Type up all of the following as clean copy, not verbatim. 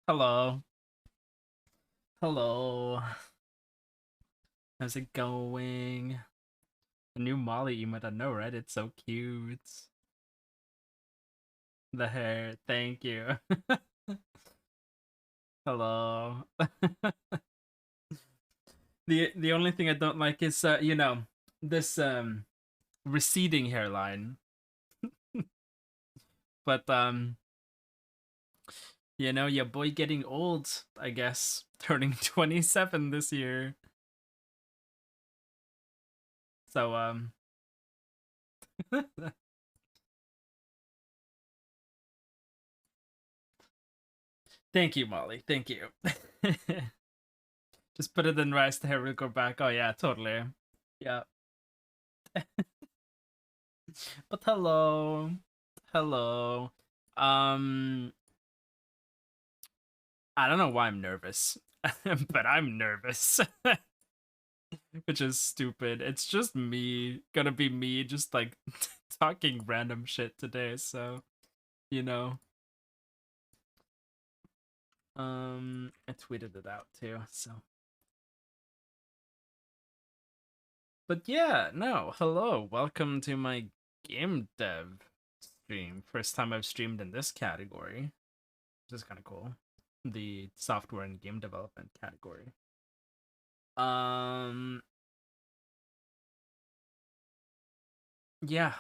Hello. Hello. How's it going? The new Molly emote, I know, right? It's so cute. The hair, thank you. Hello. The only thing I don't like is this receding hairline. But your boy getting old, I guess. Turning 27 this year. So thank you, Molly. Thank you. Just put it in rice, the hair will go back. Oh yeah, totally. Yeah. But hello. Hello. Um I don't know why I'm nervous. But I'm nervous. Which is stupid. It's just me. Gonna be me just like talking random shit today, so you know. I tweeted it out too, so but yeah, no, hello. Welcome to my game dev stream. First time I've streamed in this category. Which is kinda cool. The software and game development category. Um, yeah.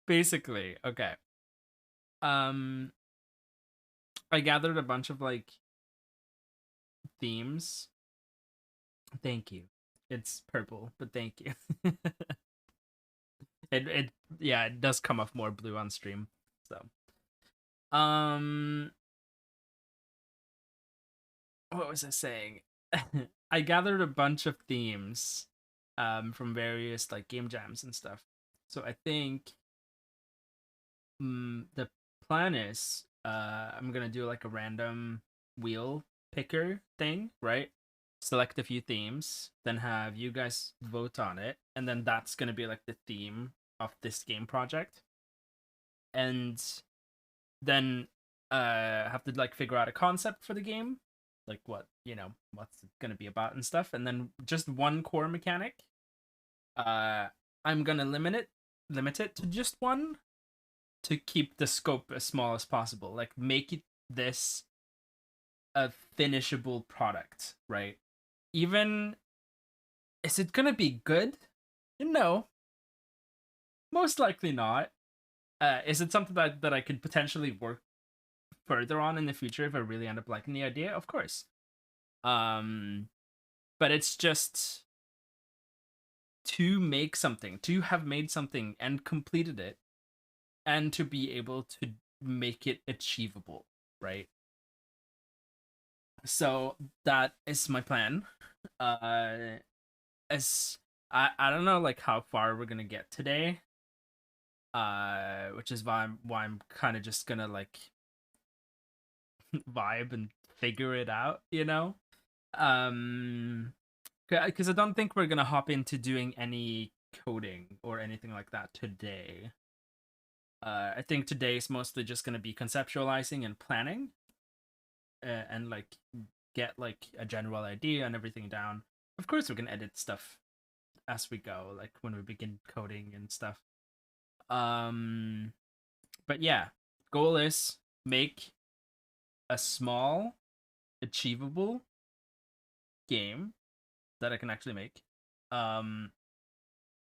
Basically, okay. Um, I gathered a bunch of like themes. Thank you. It's purple, but thank you. it yeah, it does come off more blue on stream. So, um, what was I saying? I gathered a bunch of themes from various like game jams and stuff. So I think the plan is I'm gonna do like a random wheel picker thing, right? Select a few themes, then have you guys vote on it, and then that's gonna be like the theme of this game project. And then have to like figure out a concept for the game, like what's it gonna be about and stuff, and then just one core mechanic. Uh I'm gonna limit it to just one to keep the scope as small as possible. Like make it this a finishable product, right? Even is it gonna be good? No, most likely not. Is it something that I could potentially work further on in the future if I really end up liking the idea? Of course. Um, but it's just to make something, to have made something and completed it, and to be able to make it achievable, right? So that is my plan. Uh, as I don't know like how far we're gonna get today. Which is why I'm kind of just gonna like vibe and figure it out, you know. Um, because I don't think we're gonna hop into doing any coding or anything like that today. I think today is mostly just gonna be conceptualizing and planning, and like get like a general idea and everything down. Of course, we can edit stuff as we go, like when we begin coding and stuff. Um, but yeah, goal is make a small, achievable game that I can actually make. Um,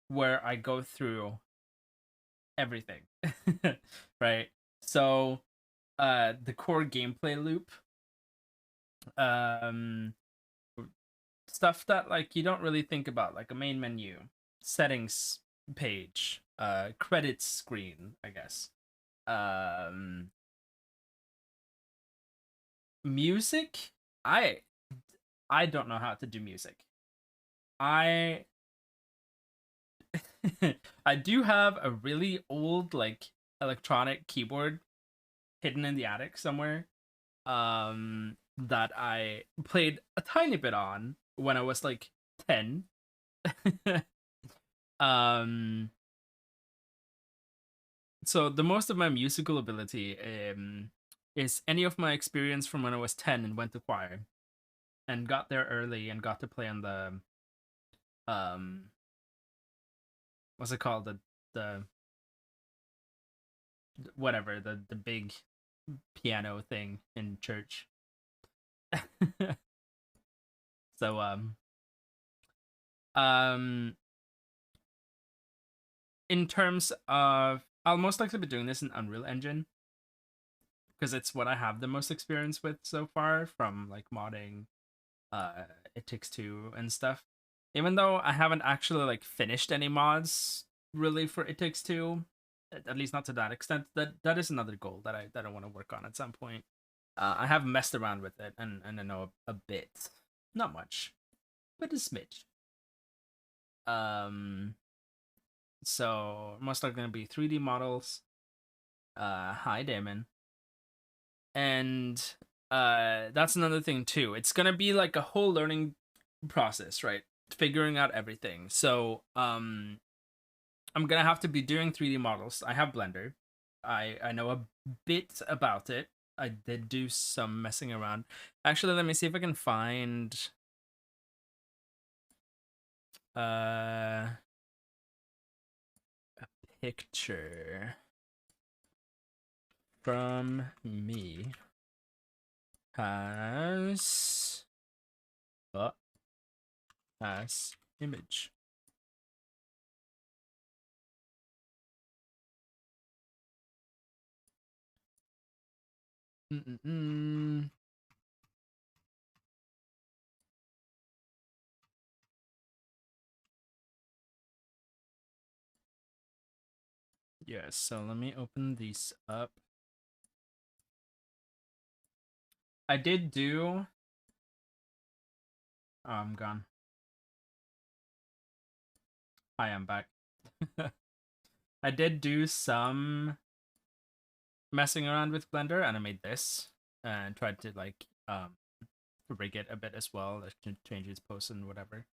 where I go through everything, right? So, the core gameplay loop, um, stuff that like you don't really think about, like a main menu, settings page, credits screen, I guess. Um, music, I I don't know how to do music. I I do have a really old like electronic keyboard hidden in the attic somewhere. That I played a tiny bit on when I was like 10. um so the most of my musical ability is any of my experience from when I was 10 and went to choir and got there early and got to play on the um what's it called, the whatever, the big piano thing in church. So um in terms of, I'll most likely be doing this in Unreal Engine because it's what I have the most experience with so far from like modding It Takes Two and stuff. Even though I haven't actually like finished any mods really for It Takes Two, at least not to that extent. That is another goal that I want to work on at some point. I have messed around with it and I know a bit, not much, but a smidge. Um, so most likely gonna be 3D models. Hi Damon, and that's another thing too. It's gonna be like a whole learning process, right? Figuring out everything. So I'm gonna have to be doing 3D models. I have Blender. I know a bit about it. I did do some messing around. Actually, let me see if I can find a picture from me as as image. Mm-mm-mm. Yes, so let me open these up. I did do. Oh, I'm gone. Hi, I'm back. I did do some messing around with Blender, and I made this and tried to like rig it a bit as well, like change its pose and whatever.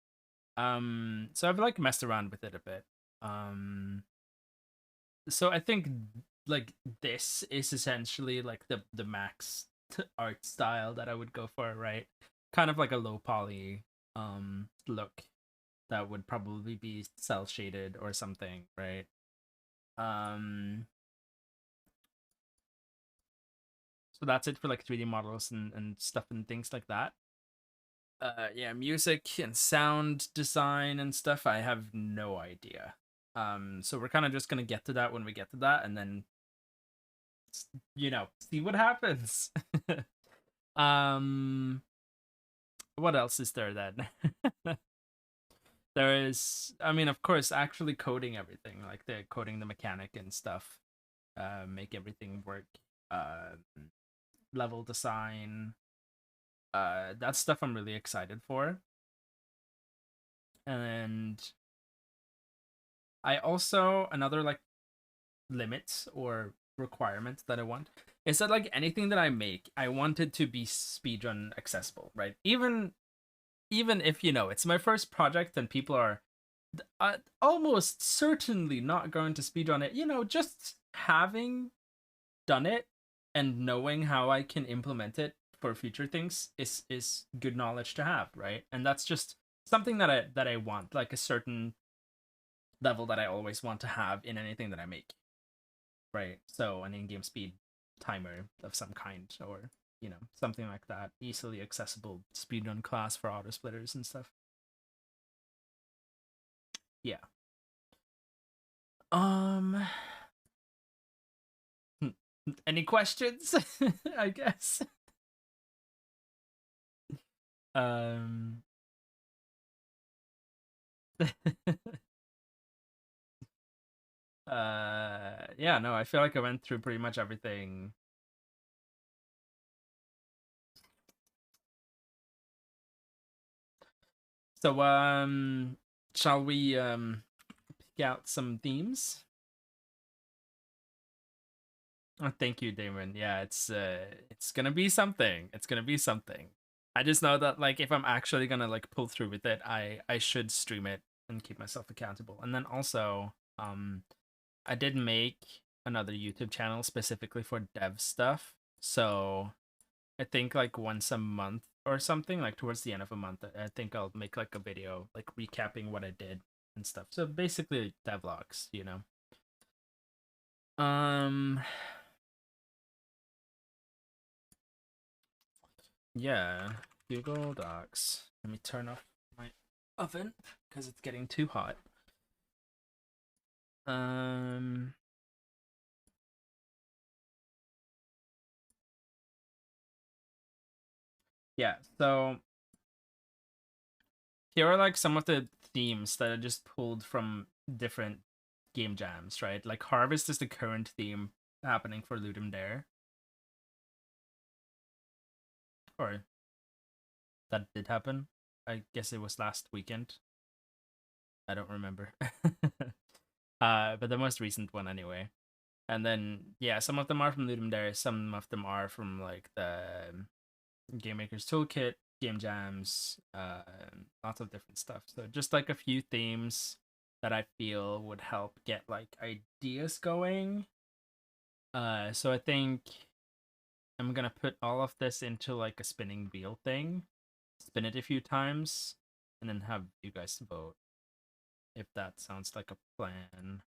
So I've like messed around with it a bit. So I think like this is essentially like the max art style that I would go for, right? Kind of like a low poly look that would probably be cell shaded or something, right? Um so that's it for like 3D models and stuff and things like that. Yeah, music and sound design and stuff, I have no idea. So we're kind of just gonna get to that when we get to that, and then see what happens. um, what else is there then? There is, I mean, of course, actually coding everything, like the coding the mechanic and stuff, make everything work. Level design, that's stuff I'm really excited for. And I also, another like limit or requirement that I want is that like anything that I make, I want it to be speedrun accessible, right? Even if it's my first project and people are almost certainly not going to speedrun it, just having done it and knowing how I can implement it for future things is good knowledge to have, right? And that's just something that I want, like a certain level that I always want to have in anything that I make, right? So an in-game speed timer of some kind, or something like that, easily accessible speedrun class for auto splitters and stuff. Yeah. Um. Any questions? I guess. Um. Yeah. No, I feel like I went through pretty much everything. So shall we pick out some themes? Oh, thank you, Damon. Yeah, it's gonna be something. It's gonna be something. I just know that like if I'm actually gonna like pull through with it, I should stream it and keep myself accountable. And then also, I did make another YouTube channel specifically for dev stuff. So I think like once a month or something, like towards the end of a month, I think I'll make like a video like recapping what I did and stuff. So basically devlogs, you know. Um yeah, Google Docs. Let me turn off my oven because it's getting too hot. Um yeah, so here are like some of the themes that I just pulled from different game jams, right? Like Harvest is the current theme happening for Ludum Dare. Or that did happen. I guess it was last weekend. I don't remember. But the most recent one anyway. And then yeah, some of them are from Ludum Dare, some of them are from like the Game Maker's Toolkit, game jams, lots of different stuff. So just like a few themes that I feel would help get like ideas going. So I think I'm gonna put all of this into like a spinning wheel thing, spin it a few times, and then have you guys vote if that sounds like a plan.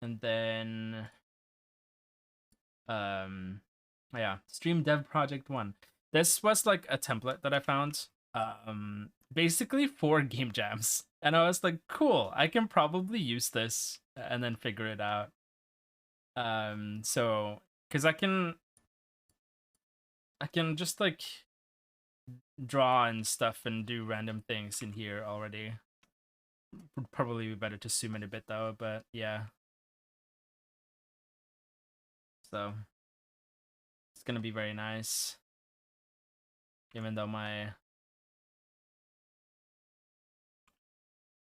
And then yeah, stream dev project 1. This was like a template that I found basically for game jams. And I was like, cool, I can probably use this and then figure it out. So cuz I can just like draw and stuff and do random things in here already. Would probably be better to zoom in a bit though, but yeah. So it's gonna be very nice. Even though my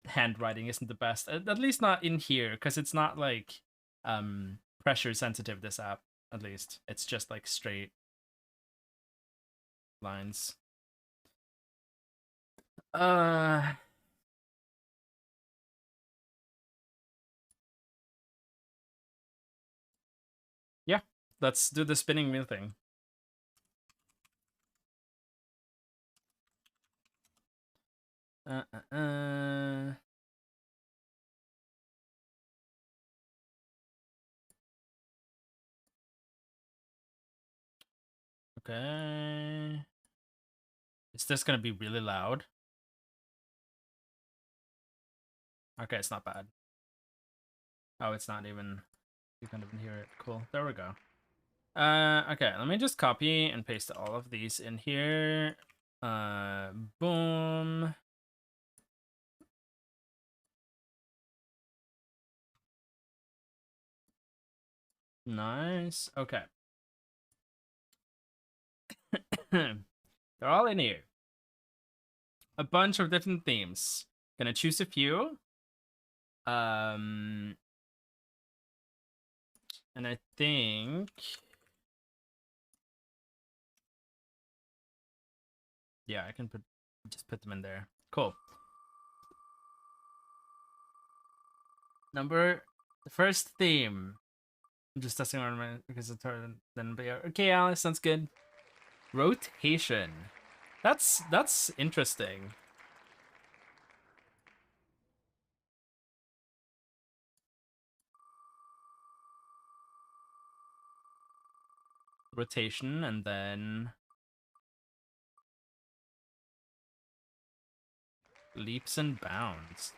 handwriting isn't the best. At least not in here, because it's not like pressure sensitive, this app, at least. It's just like straight lines. Uh yeah. Let's do the spinning wheel thing. Uh uh uh. Okay. Is this gonna be really loud? Okay, it's not bad. Oh, it's not even. You can't even hear it. Cool. There we go. Okay, let me just copy and paste all of these in here. Boom. Nice. Okay. They're all in here. A bunch of different themes. Gonna choose a few. Um, and I think, yeah, I can just put them in there. Cool. The first theme. I'm just testing ornament because it's hard. Then, but yeah, okay, Alice, sounds good. Rotation. That's interesting. Rotation and then leaps and bounds.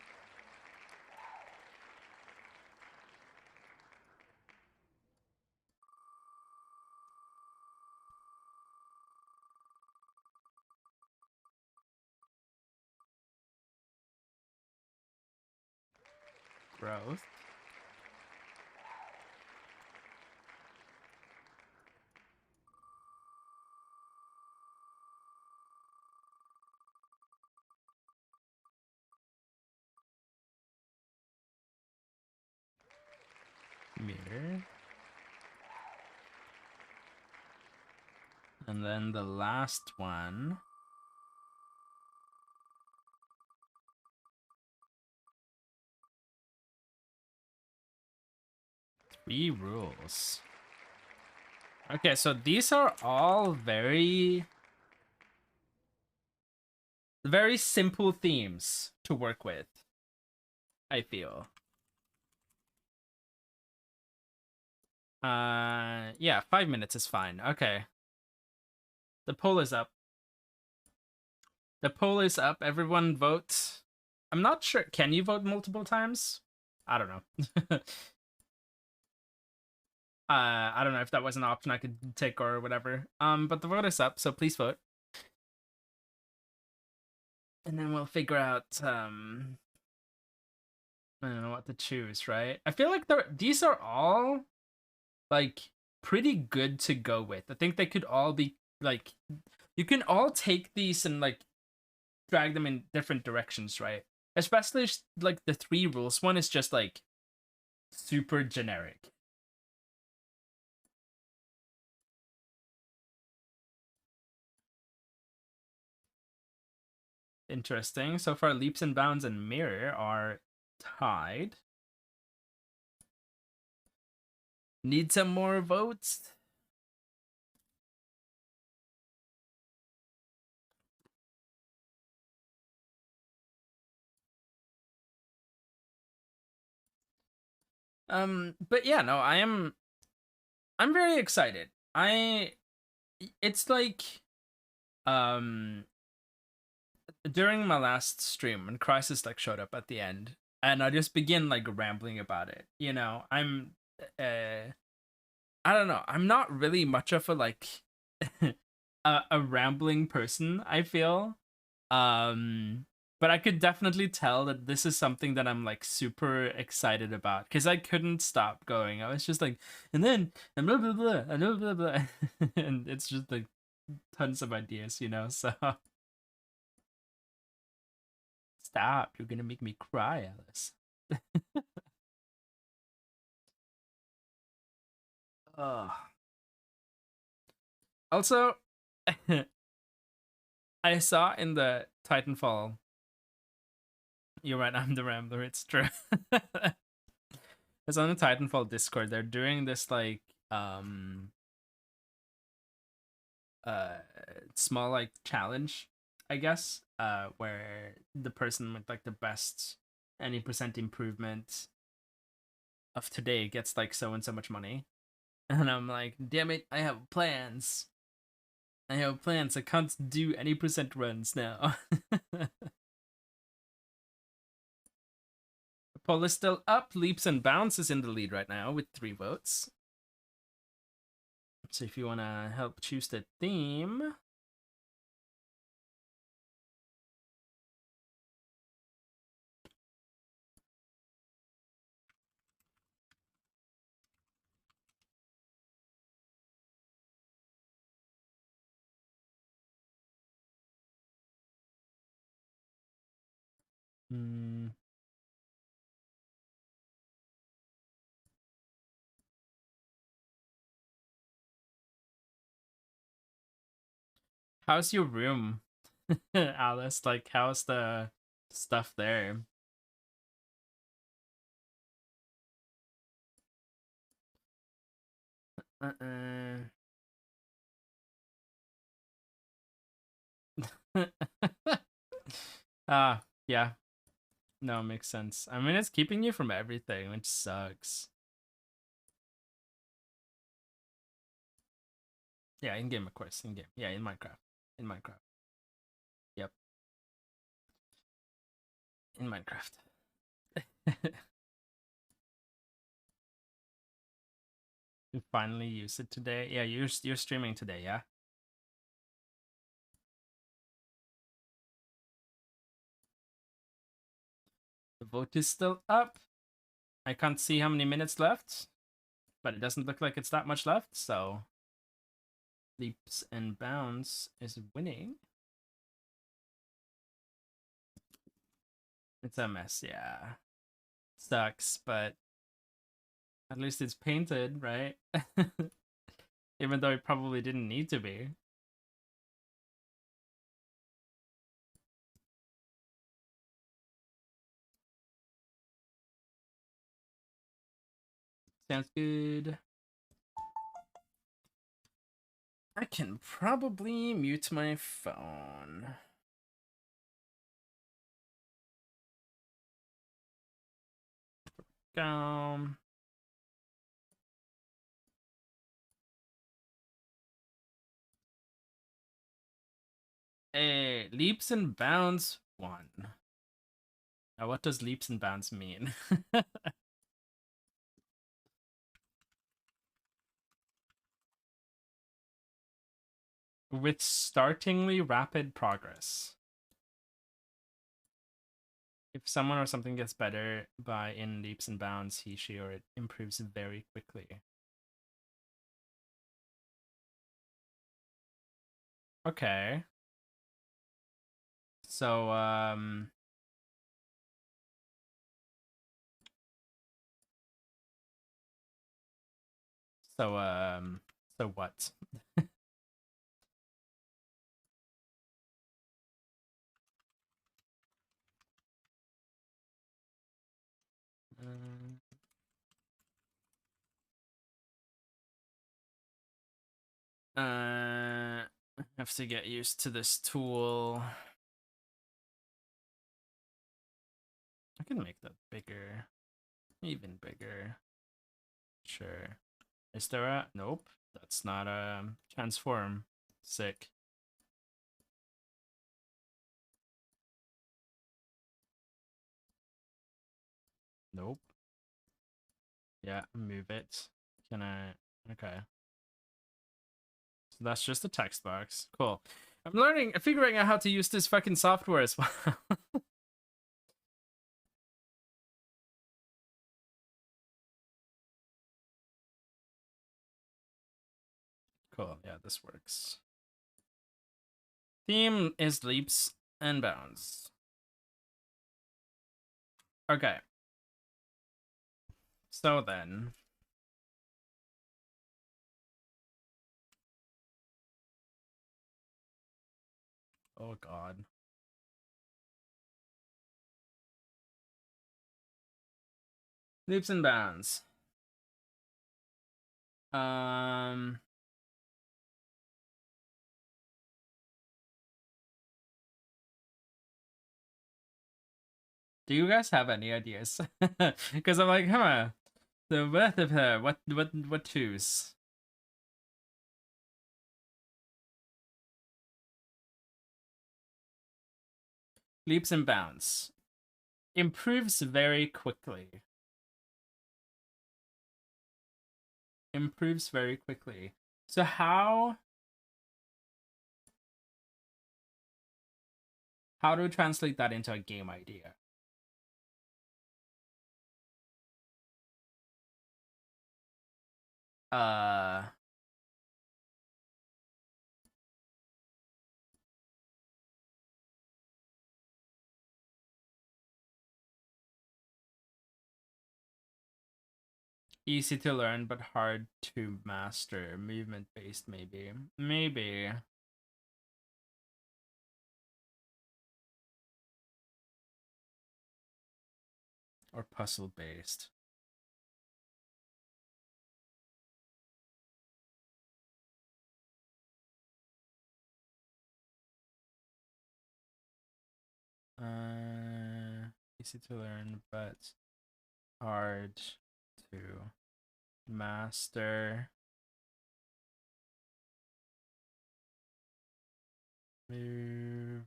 Growth. Mirror. And then the last one. 3 rules. Okay, so these are all very, very simple themes to work with, I feel. Yeah, 5 minutes is fine. Okay. The poll is up. The poll is up. Everyone vote. I'm not sure. Can you vote multiple times? I don't know. I don't know if that was an option I could take or whatever. But the vote is up, so please vote. And then we'll figure out I don't know what to choose, right? I feel like these are all like pretty good to go with. I think they could all be like you can all take these and like drag them in different directions, right? Especially like the three rules one is just like super generic. Interesting. So far, leaps and bounds and mirror are tied. Need some more votes. But yeah, no, I'm very excited. It's like um during my last stream when Crisis like showed up at the end and I just begin like rambling about it. You know, I don't know. I'm not really much of a like a rambling person, I feel. Um but I could definitely tell that this is something that I'm like super excited about because I couldn't stop going. I was just like, and then and blah blah blah and blah blah blah, and it's just like tons of ideas, you know. So stop! You're gonna make me cry, Alice. Oh. Also, I saw in the Titanfall. You're right. I'm the Rambler. It's true. It's on the Titanfall Discord. They're doing this like uh small like challenge, I guess, where the person with like the best any percent improvement of today gets like so and so much money. And I'm like, damn it, I have plans. I have plans. I can't do any percent runs now. The poll is still up. Leaps and Bounds is in the lead right now with 3 votes. So if you want to help choose the theme. Hmm. How's your room, Alice? Like, how's the stuff there? Uh-uh. Ah, yeah. No, it makes sense. I mean, it's keeping you from everything, which sucks. Yeah, in game, of course. In game. Yeah, in Minecraft. In Minecraft. Yep. In Minecraft. You finally use it today. Yeah, you're streaming today, yeah? The vote is still up. I can't see how many minutes left, but it doesn't look like it's that much left, so Leaps and Bounds is winning. It's a mess, yeah. Sucks, but at least it's painted, right? Even though it probably didn't need to be. Sounds good. I can probably mute my phone. Go. Hey, leaps and bounds 1. Now, what does leaps and bounds mean? With startlingly rapid progress. If someone or something gets better by in leaps and bounds, he, she, or it improves very quickly. Okay. So, so what? I have to get used to this tool. I can make that bigger. Even bigger. Sure. Is there a... Nope. That's not a transform. Sick. Nope. Yeah, move it. Can I... Okay. So that's just a text box. Cool. I'm figuring out how to use this fucking software as well. Cool. Yeah, this works. Theme is leaps and bounds. Okay. So then. Oh god. Leaps and bounds. Um Do you guys have any ideas? Because I'm like, huh. The birth of her. What choose? Leaps and bounds. Improves very quickly. Improves very quickly. So how do we translate that into a game idea? Uh Easy to learn but hard to master. Movement based, maybe. Maybe. Or puzzle based. Easy to learn but hard to master. Movement.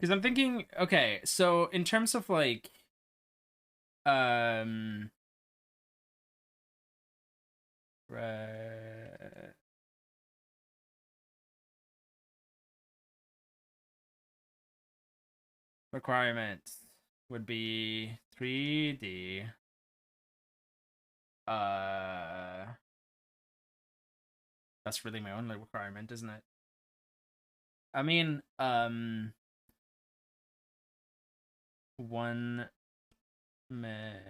Because I'm thinking, okay, so in terms of like, um, requirements would be 3D. That's really my only requirement, isn't it? I mean, one mechanic.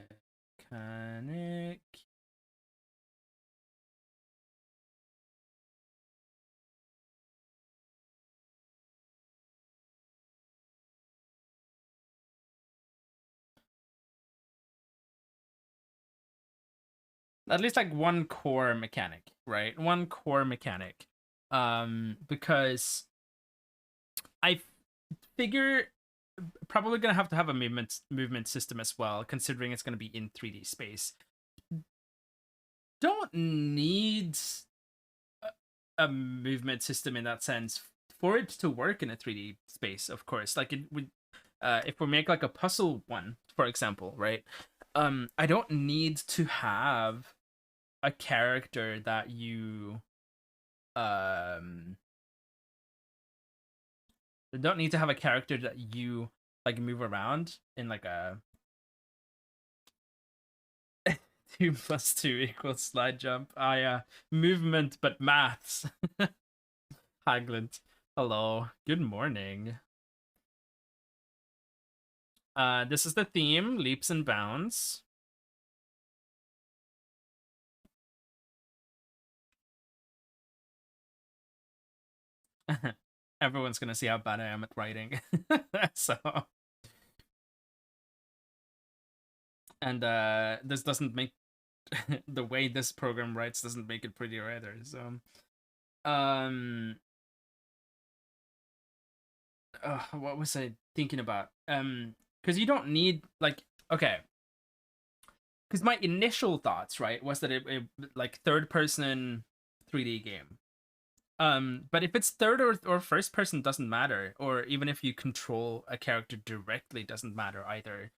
at least like one core mechanic, right? One core mechanic. Because I figure probably gonna have to have a movement system as well, considering it's gonna be in 3D space. Don't need a movement system in that sense for it to work in a 3D space, of course. Like it would, if we make like a puzzle one, for example, right? I don't need to have a character that you um don't need to have a character that you like move around in like a 2 + 2 = slide jump. Movement but maths. Haglint. Hello. Good morning. This is the theme, leaps and bounds. Everyone's gonna see how bad I am at writing. So, and this doesn't make the way this program writes doesn't make it prettier either. So, what was I thinking about? Because you don't need like, okay, because my initial thoughts, right, was that it like third person 3D game. But if it's third or first person doesn't matter, or even if you control a character directly doesn't matter either.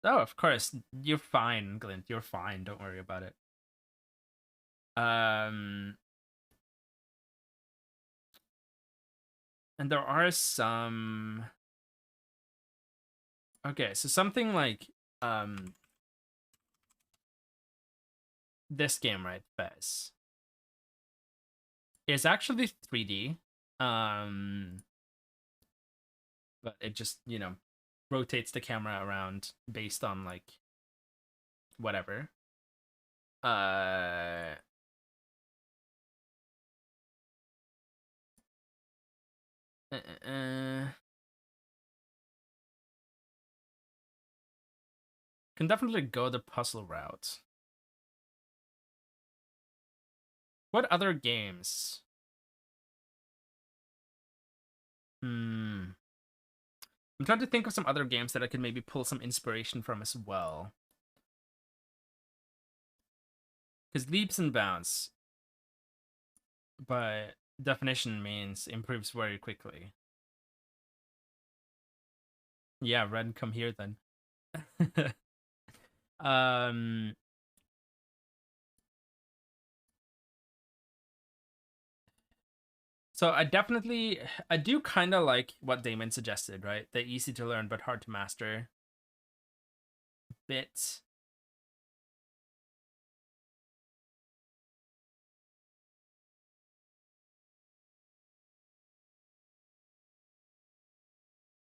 Oh, of course, you're fine, Glint. You're fine. Don't worry about it. And there are some. Okay, so something like this game, right, Fez, is actually 3D. But it just, rotates the camera around based on like whatever. Uh uh, uh, can definitely go the puzzle route. What other games? Hmm. I'm trying to think of some other games that I could maybe pull some inspiration from as well. Because leaps and bounds, by definition, means improves very quickly. Yeah, Red, come here then. um. So I do kind of like what Damon suggested, right? The easy to learn but hard to master bit.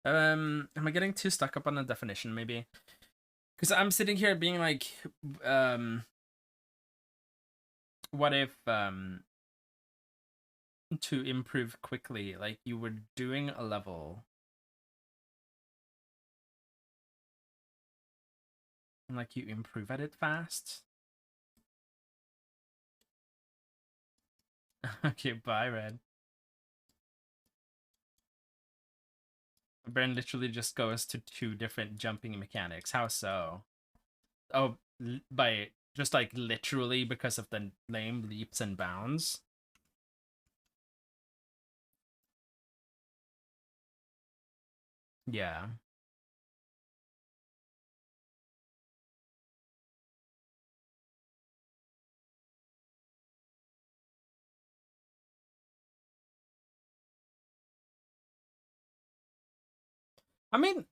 Am I getting too stuck up on the definition maybe? Because I'm sitting here being like, what if to improve quickly, like you were doing a level and like you improve at it fast? Okay, bye, Red. Bren literally just goes to 2 different jumping mechanics. How so? Oh, by just like literally because of the lame leaps and bounds. Yeah. I mean,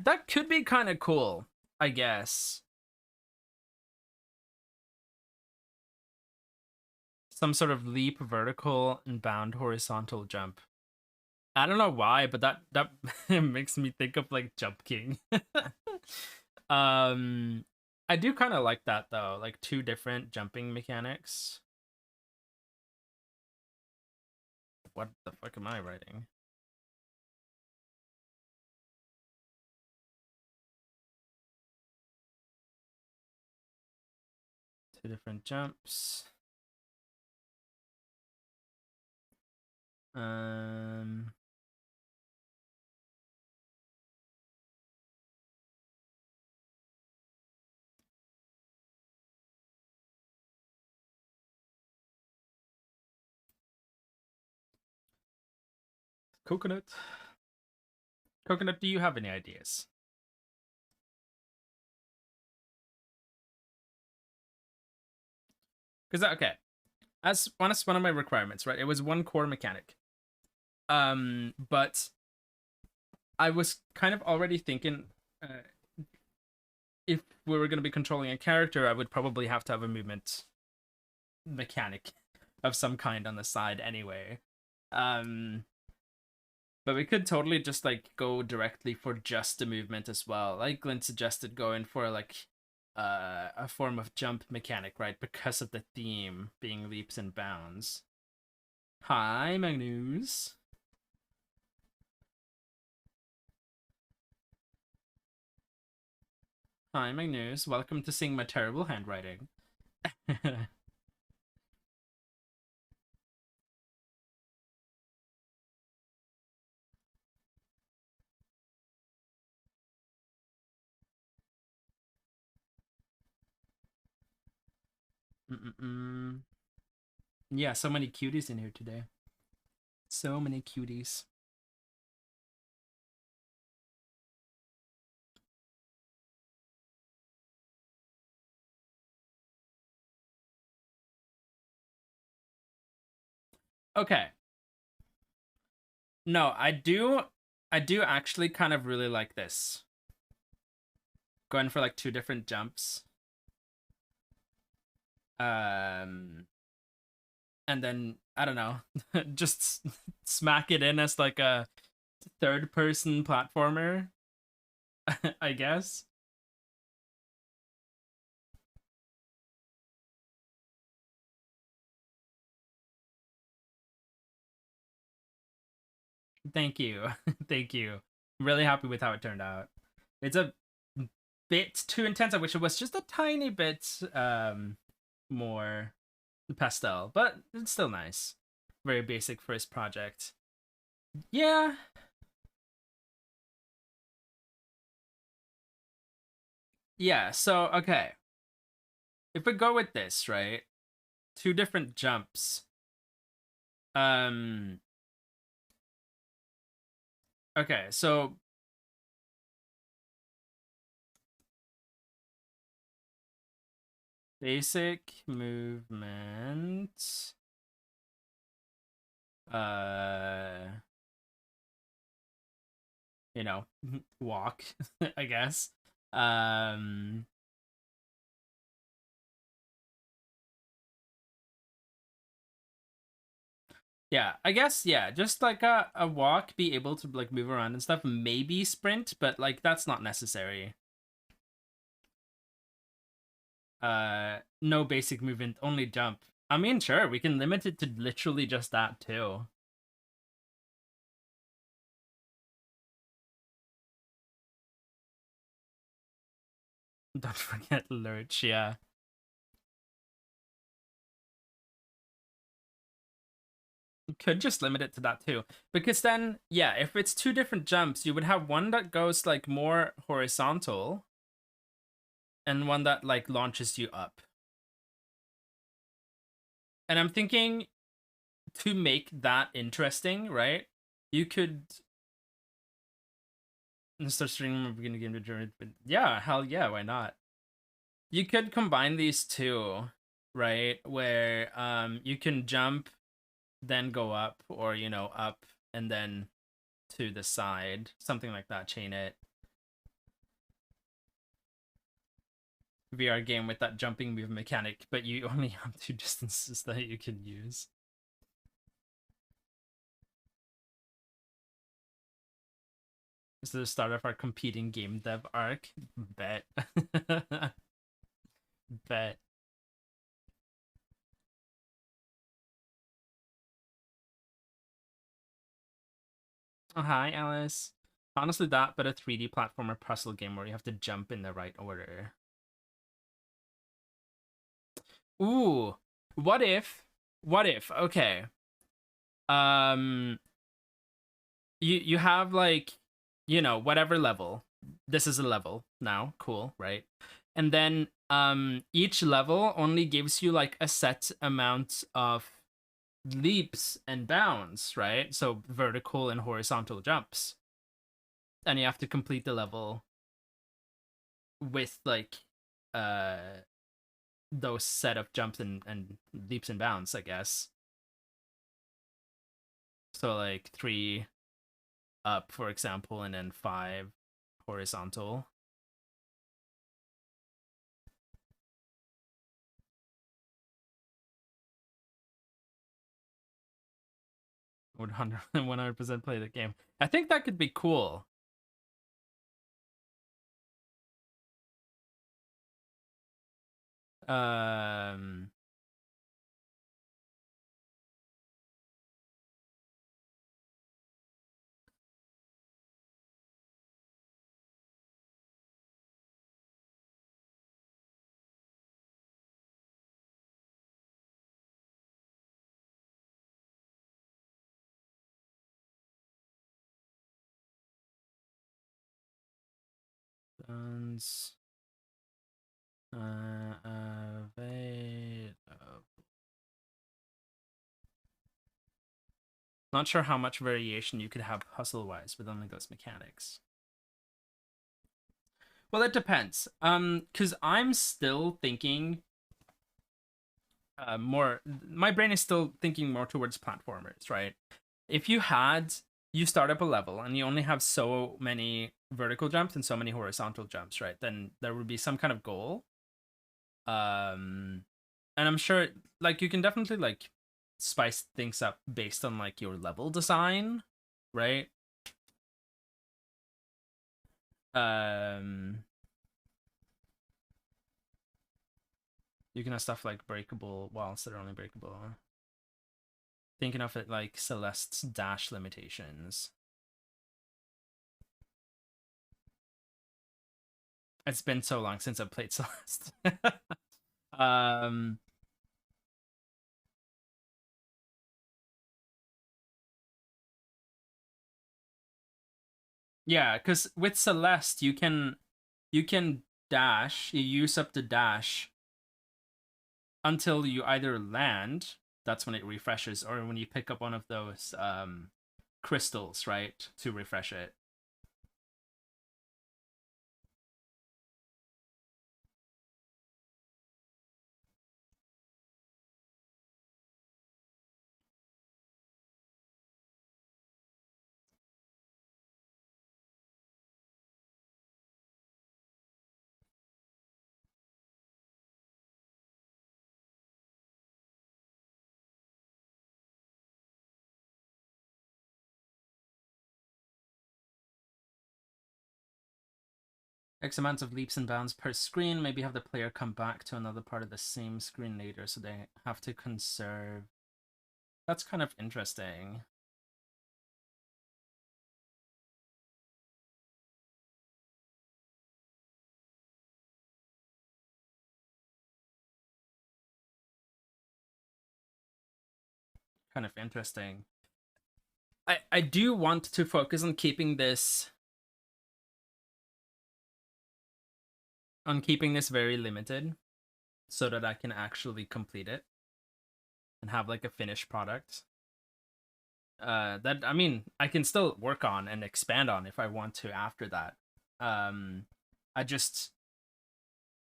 that could be kind of cool, I guess. Some sort of leap vertical and bound horizontal jump. I don't know why, but that makes me think of like Jump King. um I do kind of like that though, like 2 different jumping mechanics. What the fuck am I writing? 2 different jumps. Coconut. Coconut, do you have any ideas? Because okay, as one of my requirements, right? It was 1 core mechanic. But I was kind of already thinking, if we were going to be controlling a character, I would probably have to have a movement mechanic of some kind on the side anyway. But we could totally just like go directly for just the movement as well. Like Glint suggested, going for like a form of jump mechanic, right? Because of the theme being leaps and bounds. Hi, Magnus. Hi, Magnus. Welcome to seeing my terrible handwriting. Yeah, so many cuties in here today. So many cuties. Okay. No, I do actually kind of really like this. Going for like 2 different jumps. And then I don't know, just smack it in as like a 3rd person platformer, I guess. Thank you. Thank you. I'm really happy with how it turned out. It's a bit too intense. I wish it was just a tiny bit more pastel, but it's still nice. Very basic first project. Yeah. Yeah, so okay. If we go with this, right? 2 different jumps. Um okay, so basic movement. You know, walk, I guess. Um yeah, I guess yeah, just like a walk, be able to like move around and stuff, maybe sprint, but like that's not necessary. No basic movement, only jump. I mean, sure, we can limit it to literally just that too. Don't forget lurch, yeah. Could just limit it to that too. Because then, yeah, if it's 2 different jumps, you would have one that goes like more horizontal and one that like launches you up. And I'm thinking, to make that interesting, right? You could start streaming beginning game to journey, but yeah, hell yeah, why not? You could combine these two, right? Where you can jump, then go up, or you know, up and then to the side, something like that. Chain it. VR game with that jumping move mechanic, but you only have 2 distances that you can use. This is the start of our competing game dev arc. Bet. Bet. Oh, hi, Alice. Honestly, that, but a 3D platformer puzzle game where you have to jump in the right order. Ooh, what if? What if? Okay. Um, you have like, whatever level. This is a level now. Cool, right? And then each level only gives you like a set amount of leaps and bounds, right? So vertical and horizontal jumps. And you have to complete the level with like uh those set of jumps and leaps and bounds, I guess. So like 3 up, for example, and then 5 horizontal. 100% play the game. I think that could be cool. Um, Guns, available. Not sure how much variation you could have hustle wise with only those mechanics. Well, it depends. Because I'm still thinking more. My brain is still thinking more towards platformers, right? If you start up a level and you only have so many vertical jumps and so many horizontal jumps, right? Then there would be some kind of goal. And I'm sure like you can definitely like spice things up based on like your level design, right? Um, you can have stuff like breakable walls that are only breakable. Thinking of it like Celeste's dash limitations. It's been so long since I've played Celeste. um, yeah, because with Celeste you can dash. You use up the dash until you either land. That's when it refreshes, or when you pick up one of those crystals, right, to refresh it. X amount of leaps and bounds per screen. Maybe have the player come back to another part of the same screen later, so they have to conserve. That's kind of interesting. Kind of interesting. I do want to focus on keeping this very limited so that I can actually complete it and have like a finished product. That I mean, I can still work on and expand on if I want to after that. Um, I just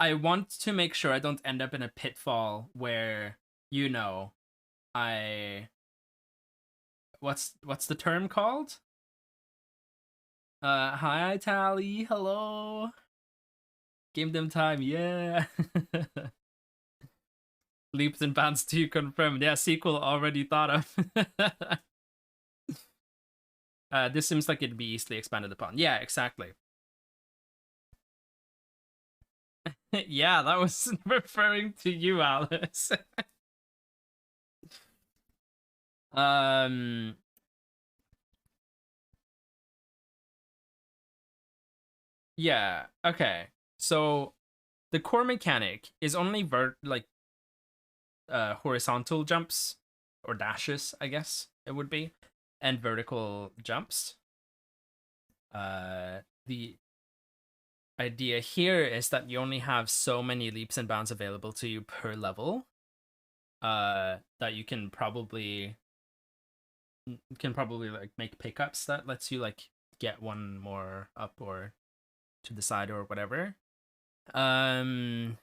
I want to make sure I don't end up in a pitfall where you know I what's the term called? Hi Tally, hello. Game them time, yeah. Leaps and bounds 2 confirmed. Yeah, sequel already thought of. This seems like it'd be easily expanded upon. Yeah, exactly. Yeah, that was referring to you, Alice. um, yeah, okay. So the core mechanic is only like horizontal jumps or dashes, I guess it would be, and vertical jumps. The idea here is that you only have so many leaps and bounds available to you per level. That you can probably like make pickups that lets you like get one more up or to the side or whatever. Um,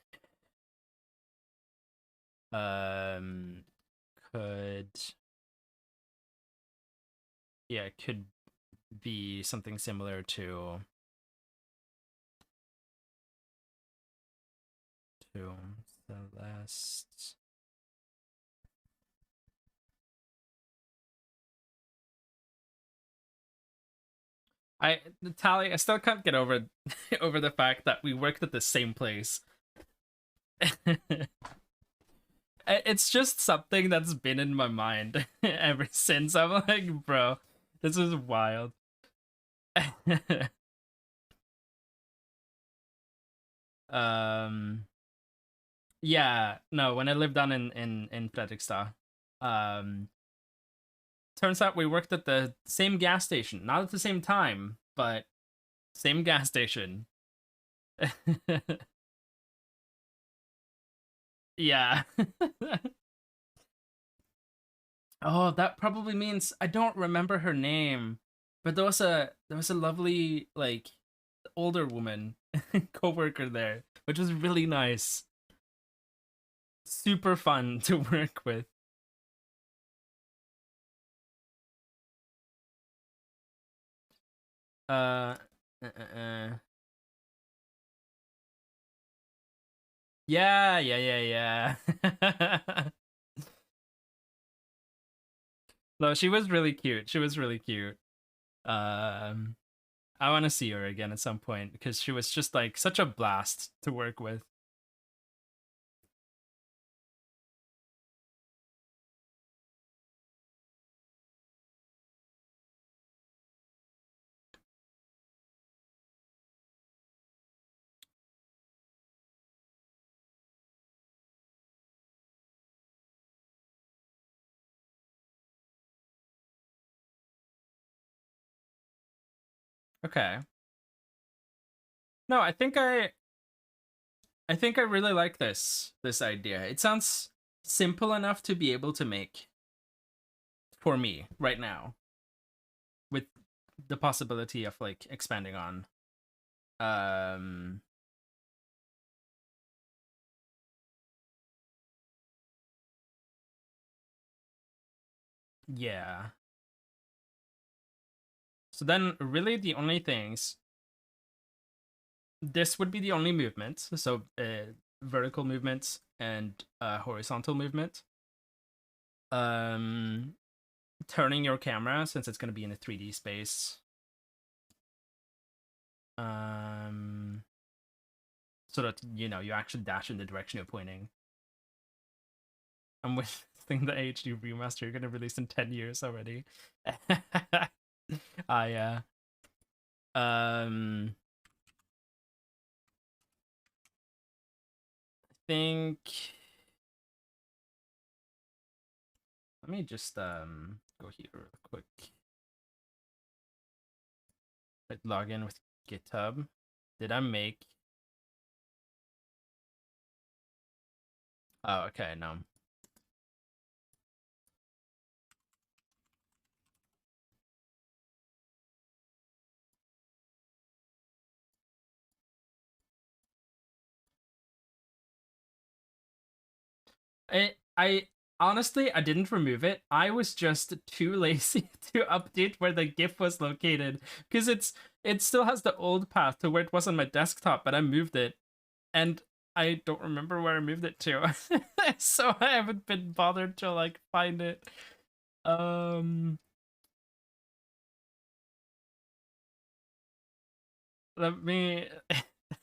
um, could yeah, it could be something similar to Celeste. I Tally, I still can't get over over the fact that we worked at the same place. It's just something that's been in my mind ever since. I'm like, bro, this is wild. um, yeah, no, when I lived down in Fredrikstad, um, turns out we worked at the same gas station, not at the same time, but same gas station. Yeah. Oh, that probably means I don't remember her name, but there was a lovely like older woman coworker there, which was really nice. Super fun to work with. Uh, yeah, yeah, yeah, yeah. No, she was really cute. She was really cute. Um, I want to see her again at some point because she was just like such a blast to work with. Okay. No, I think I really like this idea. It sounds simple enough to be able to make for me right now with the possibility of like expanding on. Um yeah. So then really the only things this would be the only movements. So vertical movements and horizontal movement. Um turning your camera since it's going to be in a 3D space. Um so that you actually dash in the direction you're pointing. I'm wishing the HD remaster you're gonna release in 10 years already. I think let me just go here real quick. Like log in with GitHub. Did I make Oh okay, no. I honestly I didn't remove it. I was just too lazy to update where the GIF was located because it still has the old path to where it was on my desktop, but I moved it and I don't remember where I moved it to. So I haven't been bothered to like find it. Um let me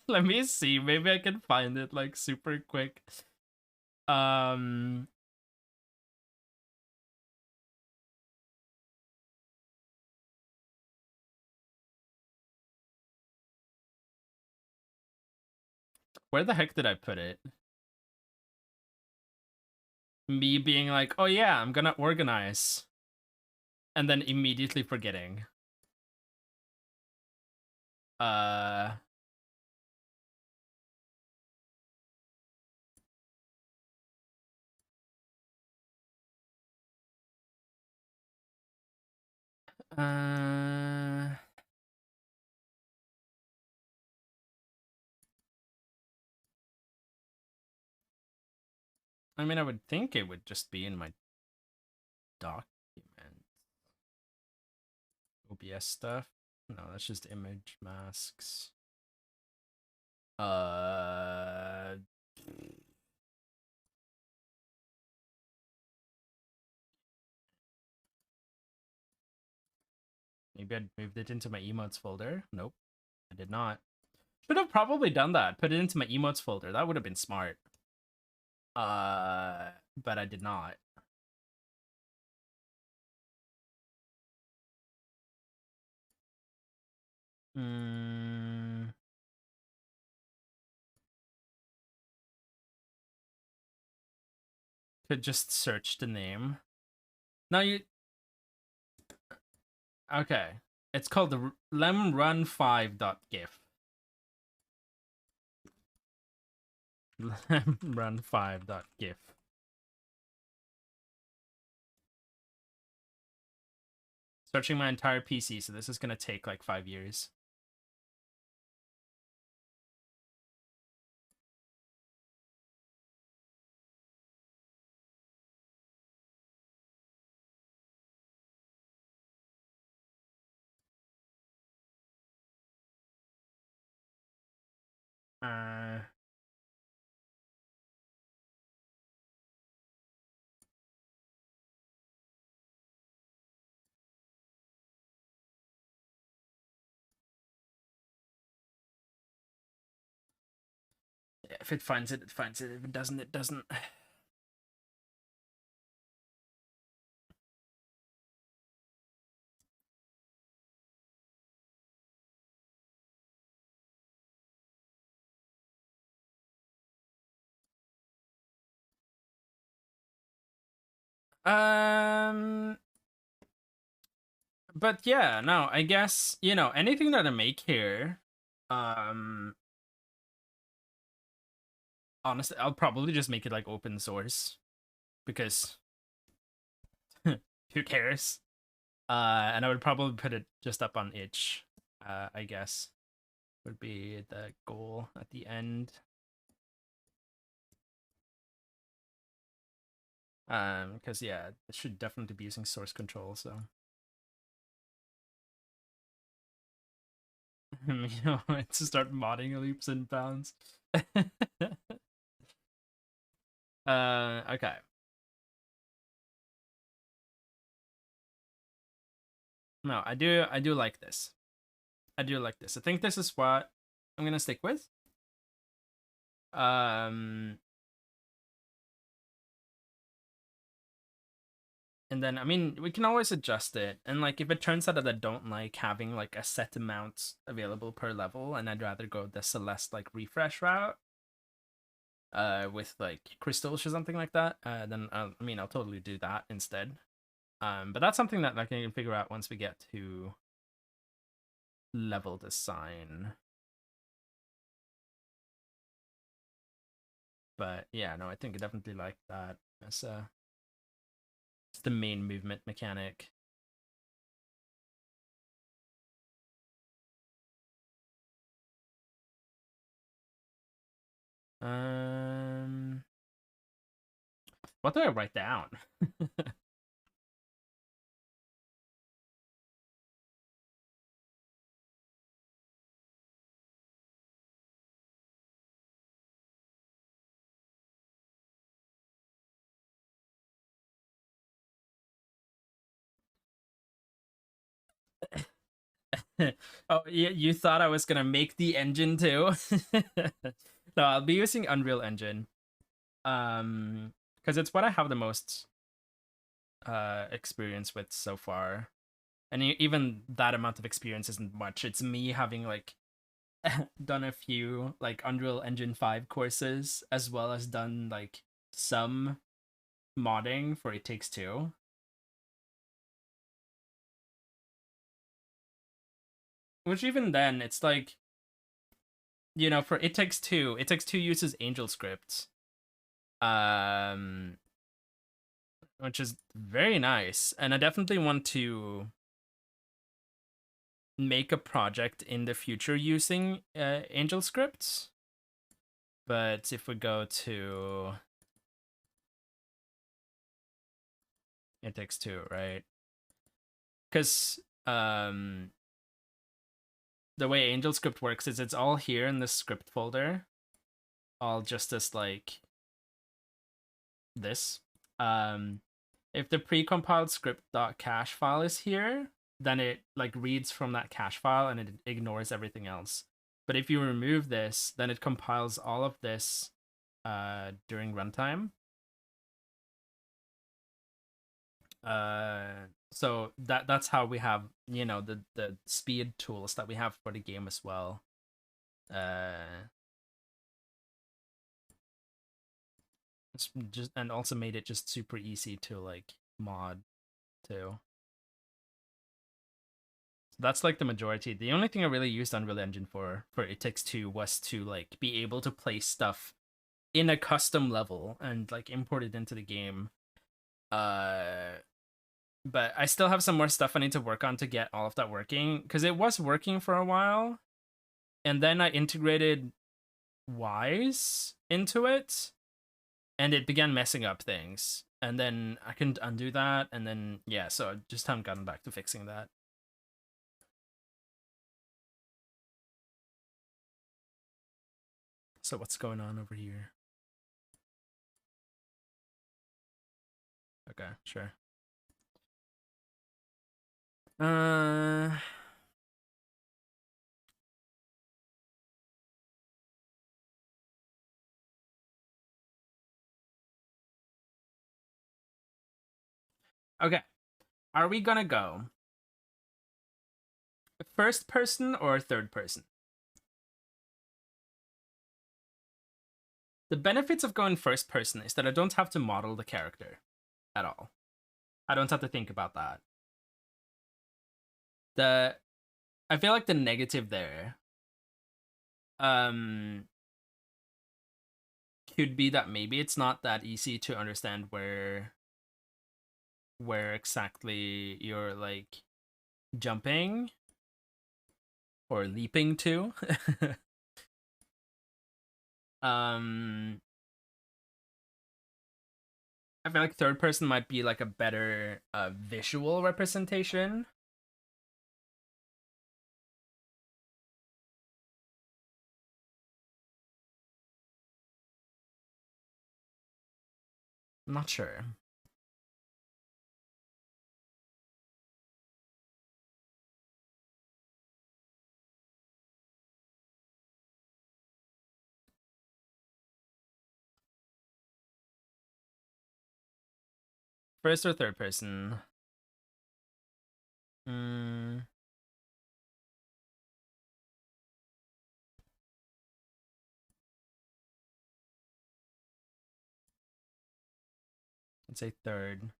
let me see. Maybe I can find it like super quick. Um where the heck did I put it? Me being like, oh yeah, I'm gonna organize, and then immediately forgetting. Uh, uh, I mean, I would think it would just be in my document. OBS stuff. No, that's just image masks. Uh, Maybe I moved it into my emotes folder. Nope, I did not. Should have probably done that. Put it into my emotes folder. That would have been smart. But I did not. Mm, could just search the name. Now you okay? It's called the lemrun5.gif. Lemrun5.gif. Searching my entire PC, so this is gonna take like 5 years. Uh, if it finds it, it finds it. If it doesn't, it doesn't. Um, but yeah, no, I guess, anything that I make here, um, honestly, I'll probably just make it like open source because who cares? And I would probably put it just up on itch, I guess would be the goal at the end. Because yeah, it should definitely be using source control, so to start modding leaps and bounds. Okay. No, I do like this. I do like this. I think this is what I'm gonna stick with. Um, and then I mean we can always adjust it. And like if it turns out that I don't like having like a set amount available per level, and I'd rather go the Celeste like refresh route, with like crystals or something like that, then I'll totally do that instead. But that's something that I can figure out once we get to level design. But yeah, no, I think I definitely like that as it's the main movement mechanic. Um, what do I write down? Oh, you thought I was gonna make the engine too? No, I'll be using Unreal Engine. Because it's what I have the most experience with so far, and even that amount of experience isn't much. It's me having like done a few like Unreal Engine 5 courses, as well as done like some modding for It Takes Two. Which even then, it's like, you know, for It Takes Two uses Angel script, um, which is very nice, and I definitely want to make a project in the future using Angel scripts. But if we go to It Takes Two, right? Because the way Angel script works is it's all here in the script folder, all just as like this. If the precompiled script.cache file is here, then it like reads from that cache file and it ignores everything else. But if you remove this, then it compiles all of this during runtime. So that's how we have, you know, the speed tools that we have for the game as well. It's just, and also made it just super easy to like mod too. So that's like the majority. The only thing I really used Unreal Engine for It Takes Two was to like be able to place stuff in a custom level and like import it into the game. But I still have some more stuff I need to work on to get all of that working, because it was working for a while, and then I integrated Wise into it, and it began messing up things, and then I couldn't undo that, and then yeah, so I just haven't gotten back to fixing that. So what's going on over here? Okay, sure. Okay. Are we gonna go first person or third person? The benefits of going first person is that I don't have to model the character at all. I don't have to think about that. I feel like the negative there um could be that maybe it's not that easy to understand where exactly you're like jumping or leaping to. um I feel like third person might be like a better visual representation. I'm not sure. First or third person? Mm, I'd say third.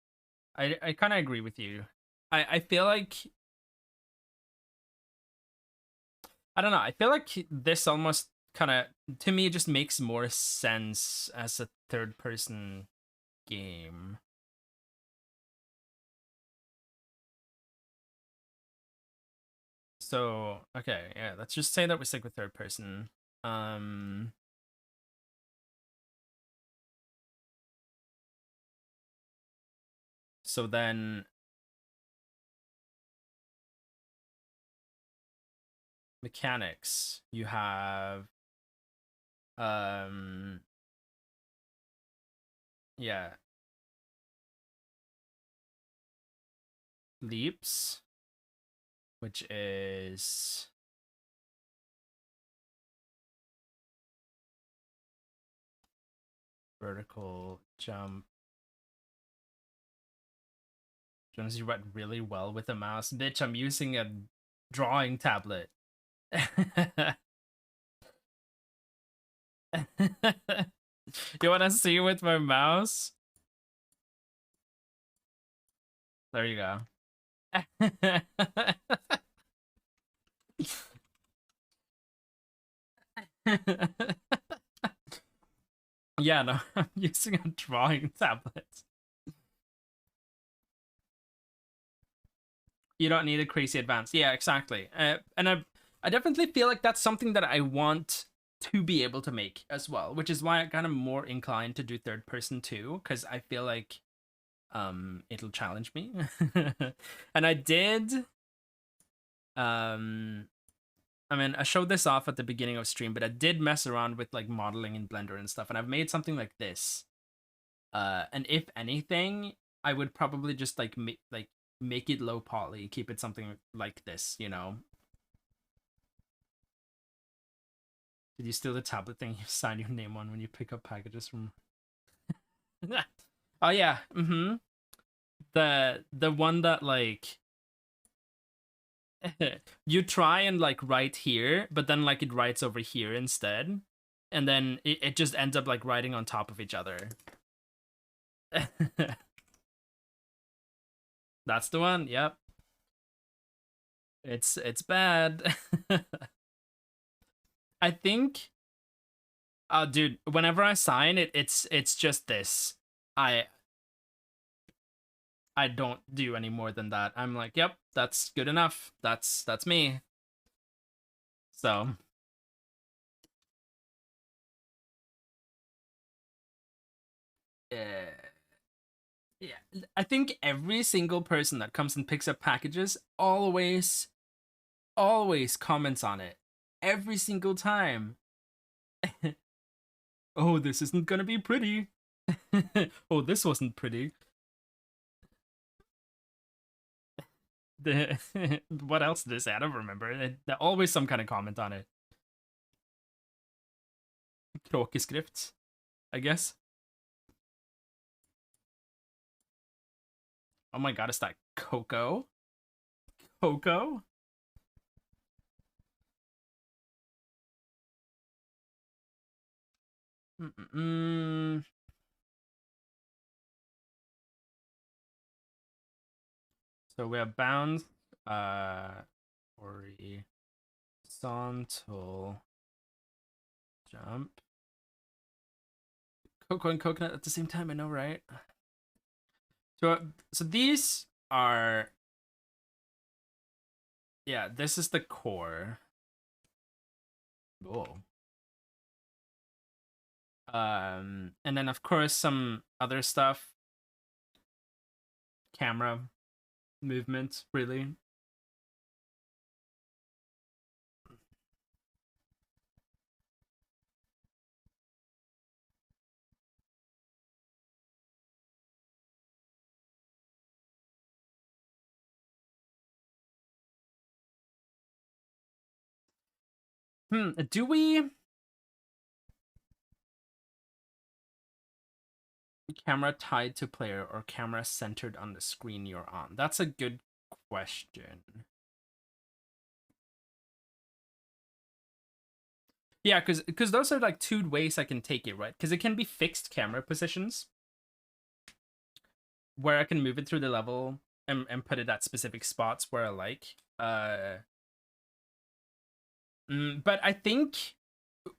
I kind of agree with you. I feel like I don't know. I feel like this almost kind of, to me, just makes more sense as a third person game. So, okay, yeah, let's just say that we stick with third person. Um so then mechanics, you have um yeah, leaps, which is vertical jump. Jonas, you write really well with a mouse. Bitch, I'm using a drawing tablet. You want to see with my mouse? There you go. Yeah, no, I'm using a drawing tablet. You don't need a crazy advanced. Yeah, exactly. And I definitely feel like that's something that I want to be able to make as well, which is why I'm kind of more inclined to do third person too, because I feel like it'll challenge me. And I did um I mean, I showed this off at the beginning of stream, but I did mess around with like modeling in Blender and stuff, and I've made something like this. And if anything, I would probably just like make it low poly, keep it something like this, you know. Did you steal the tablet thing you sign your name on when you pick up packages from? Oh yeah, mm-hmm. The one that like you try and like write here, but then like it writes over here instead, and then it just ends up like writing on top of each other. That's the one. Yep. It's bad. I think dude, whenever I sign it, it's just this. I I don't do any more than that. I'm like, yep, that's good enough. That's me. So, uh, yeah, I think every single person that comes and picks up packages always comments on it. Every single time. Oh, this isn't gonna be pretty. Oh, this wasn't pretty. The what else did it say? I don't remember. There's always some kind of comment on it. Kråkeskrift, I guess. Oh my god, is that Coco? Coco? Mm-mm. So we have bounds, horizontal jump. Coco and coconut at the same time, I know, right? So these are, yeah, this is the core. Oh. And then of course some other stuff, camera movement, really. Do we camera tied to player or camera centered on the screen you're on? That's a good question. Yeah, because those are like two ways I can take it, right? Because it can be fixed camera positions where I can move it through the level and put it at specific spots where I like. But I think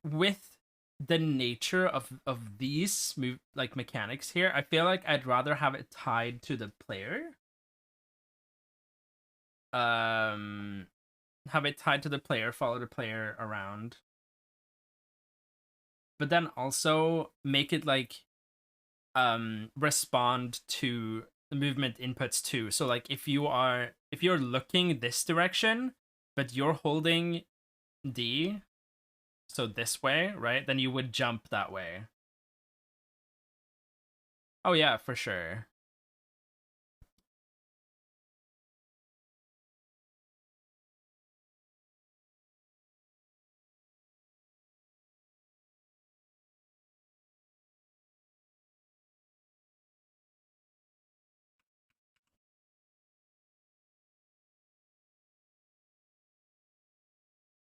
with the nature of these move like mechanics here, I feel like I'd rather have it tied to the player. Um, have it tied to the player, follow the player around, but then also make it like respond to the movement inputs too. So like if you're looking this direction, but you're holding D, so this way, right? Then you would jump that way. Oh yeah, for sure.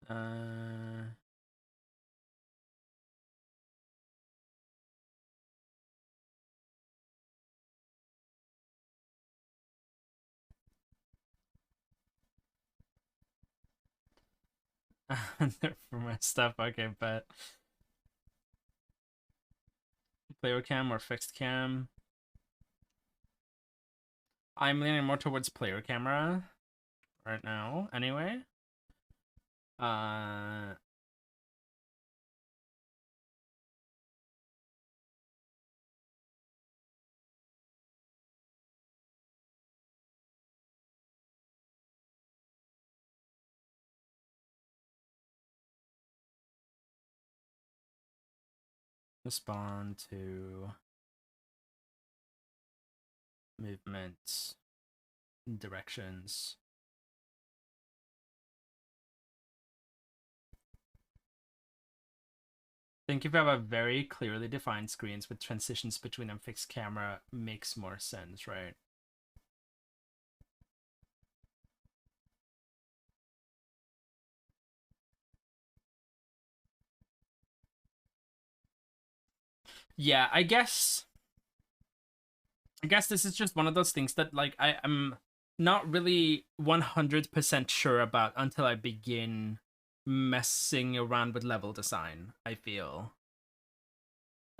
Uh For my stuff, okay, but player cam or fixed cam? I'm leaning more towards player camera right now, anyway. Uh, respond to movement directions. I think if you have a very clearly defined screens with transitions between them, fixed camera makes more sense, right? Yeah, I guess this is just one of those things that like I am not really 100% sure about until I begin messing around with level design, I feel.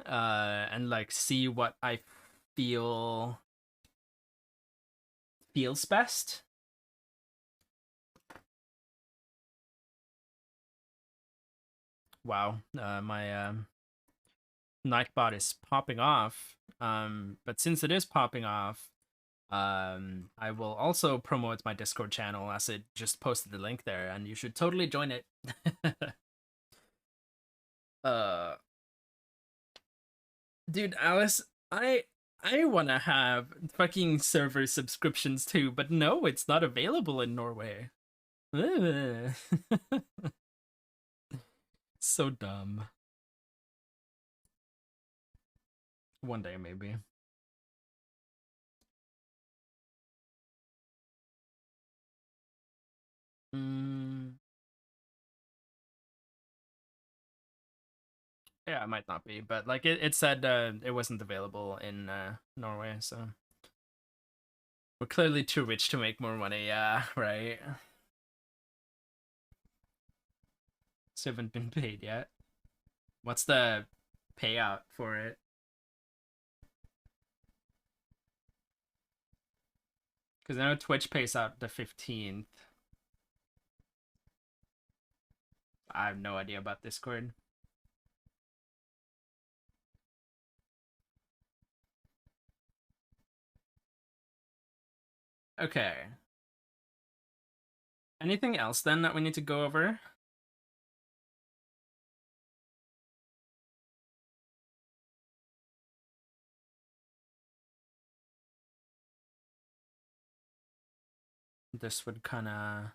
And like see what I feel feels best. Wow. My Nightbot is popping off. But since it is popping off, I will also promote my Discord channel as it just posted the link there, and you should totally join it. uh, dude, Alice, I wanna have fucking server subscriptions too, but no, it's not available in Norway. So dumb. One day maybe. Mm, yeah, it might not be, but like it said it wasn't available in Norway, so we're clearly too rich to make more money, yeah, right? So haven't been paid yet. What's the payout for it? Because I know Twitch pays out the 15th. I have no idea about Discord. Okay. Anything else then that we need to go over? This would kind of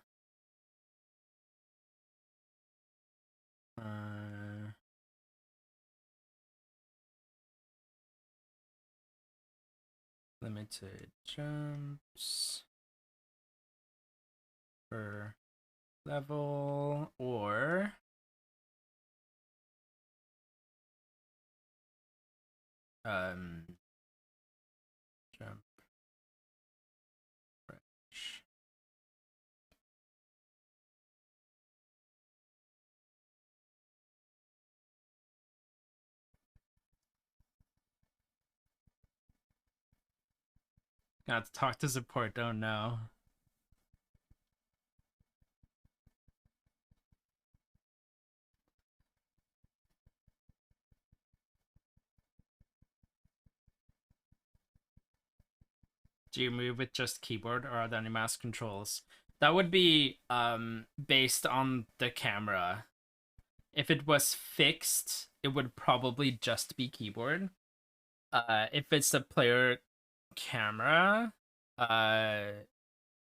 limited jumps per level or um jump range. Got to talk to support, don't know. Do you move with just keyboard or are there any mouse controls? That would be based on the camera. If it was fixed, it would probably just be keyboard. If it's a player camera, I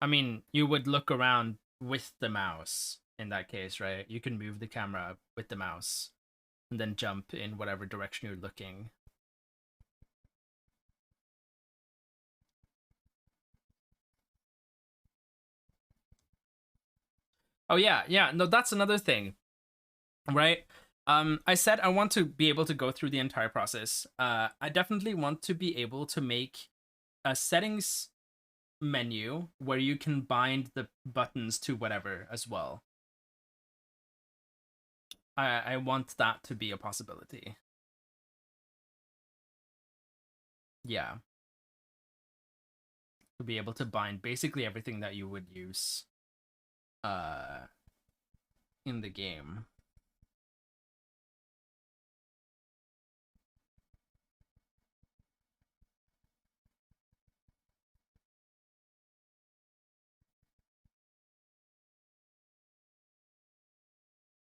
mean, you would look around with the mouse in that case, right? You can move the camera with the mouse and then jump in whatever direction you're looking. Oh yeah, yeah. No, that's another thing, right? I said I want to be able to go through the entire process. I definitely want to be able to make a settings menu where you can bind the buttons to whatever as well. I want that to be a possibility. Yeah, to be able to bind basically everything that you would use uh in the game.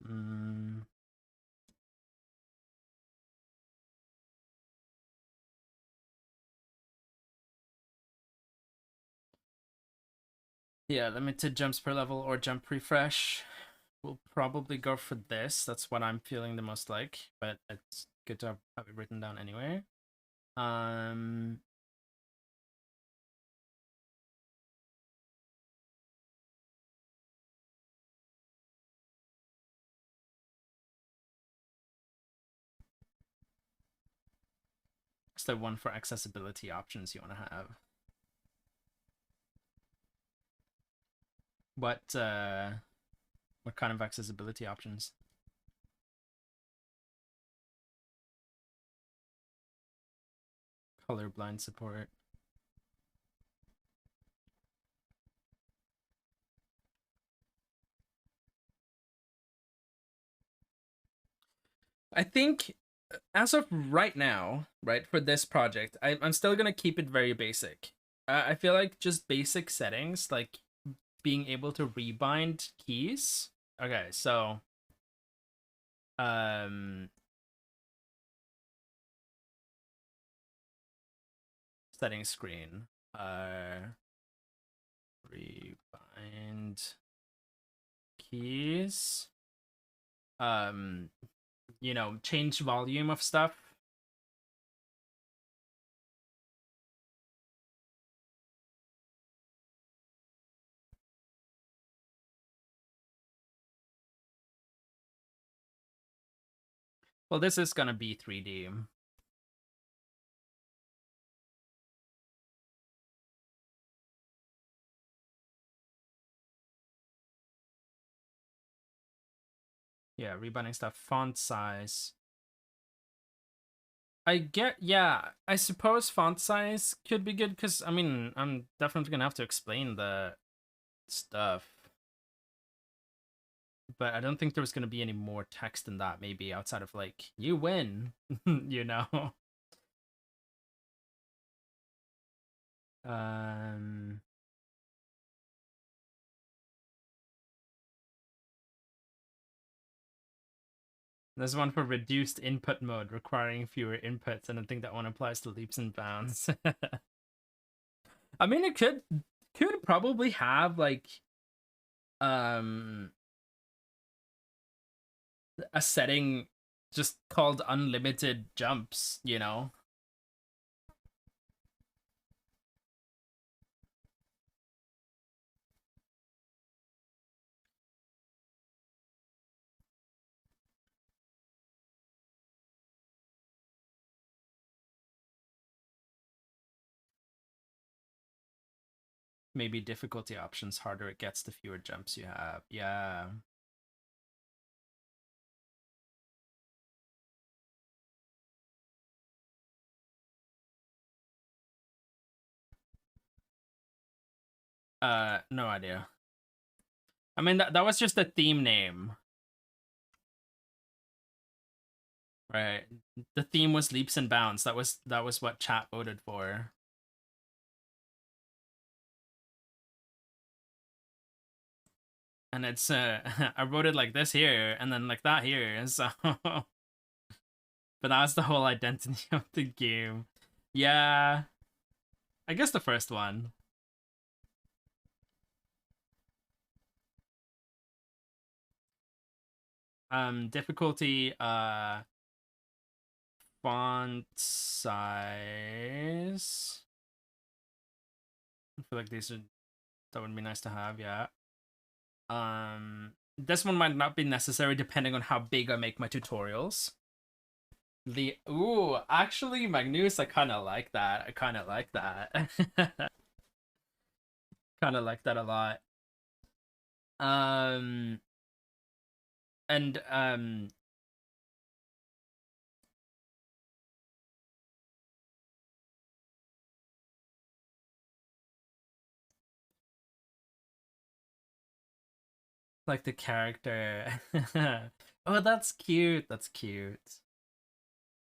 Mm. Yeah, limited jumps per level or jump refresh. We'll probably go for this. That's what I'm feeling the most like, but it's good to have it written down anyway. Um, what's the one for accessibility options you want to have? What kind of accessibility options? Colorblind support. I think as of right now, right, for this project, I'm still gonna keep it very basic. I feel like just basic settings, like being able to rebind keys. Okay, so um settings screen. Rebind keys. Um, change volume of stuff. Well, this is gonna be 3D. Yeah, rebinding stuff. Font size. Yeah, I suppose font size could be good because I mean, I'm definitely gonna have to explain the stuff, but I don't think there was gonna be any more text than that. Maybe outside of like, you win, you know. Um, there's one for reduced input mode, requiring fewer inputs, and I think that one applies to leaps and bounds. I mean, it could probably have like um a setting just called unlimited jumps, you know. Maybe difficulty options harder it gets the fewer jumps you have. Yeah. No idea. I mean that was just a theme name, right? The theme was leaps and bounds. That was what chat voted for. And it's I wrote it like this here and then like that here. So but that's the whole identity of the game. Yeah. I guess the first one. Difficulty, font size. I feel like that would be nice to have, yeah. This one might not be necessary depending on how big I make my tutorials. Actually, Magnus, I kind of like that. I kind of like that. Kind of like that a lot. Um, and Like the character. Oh, that's cute. That's cute.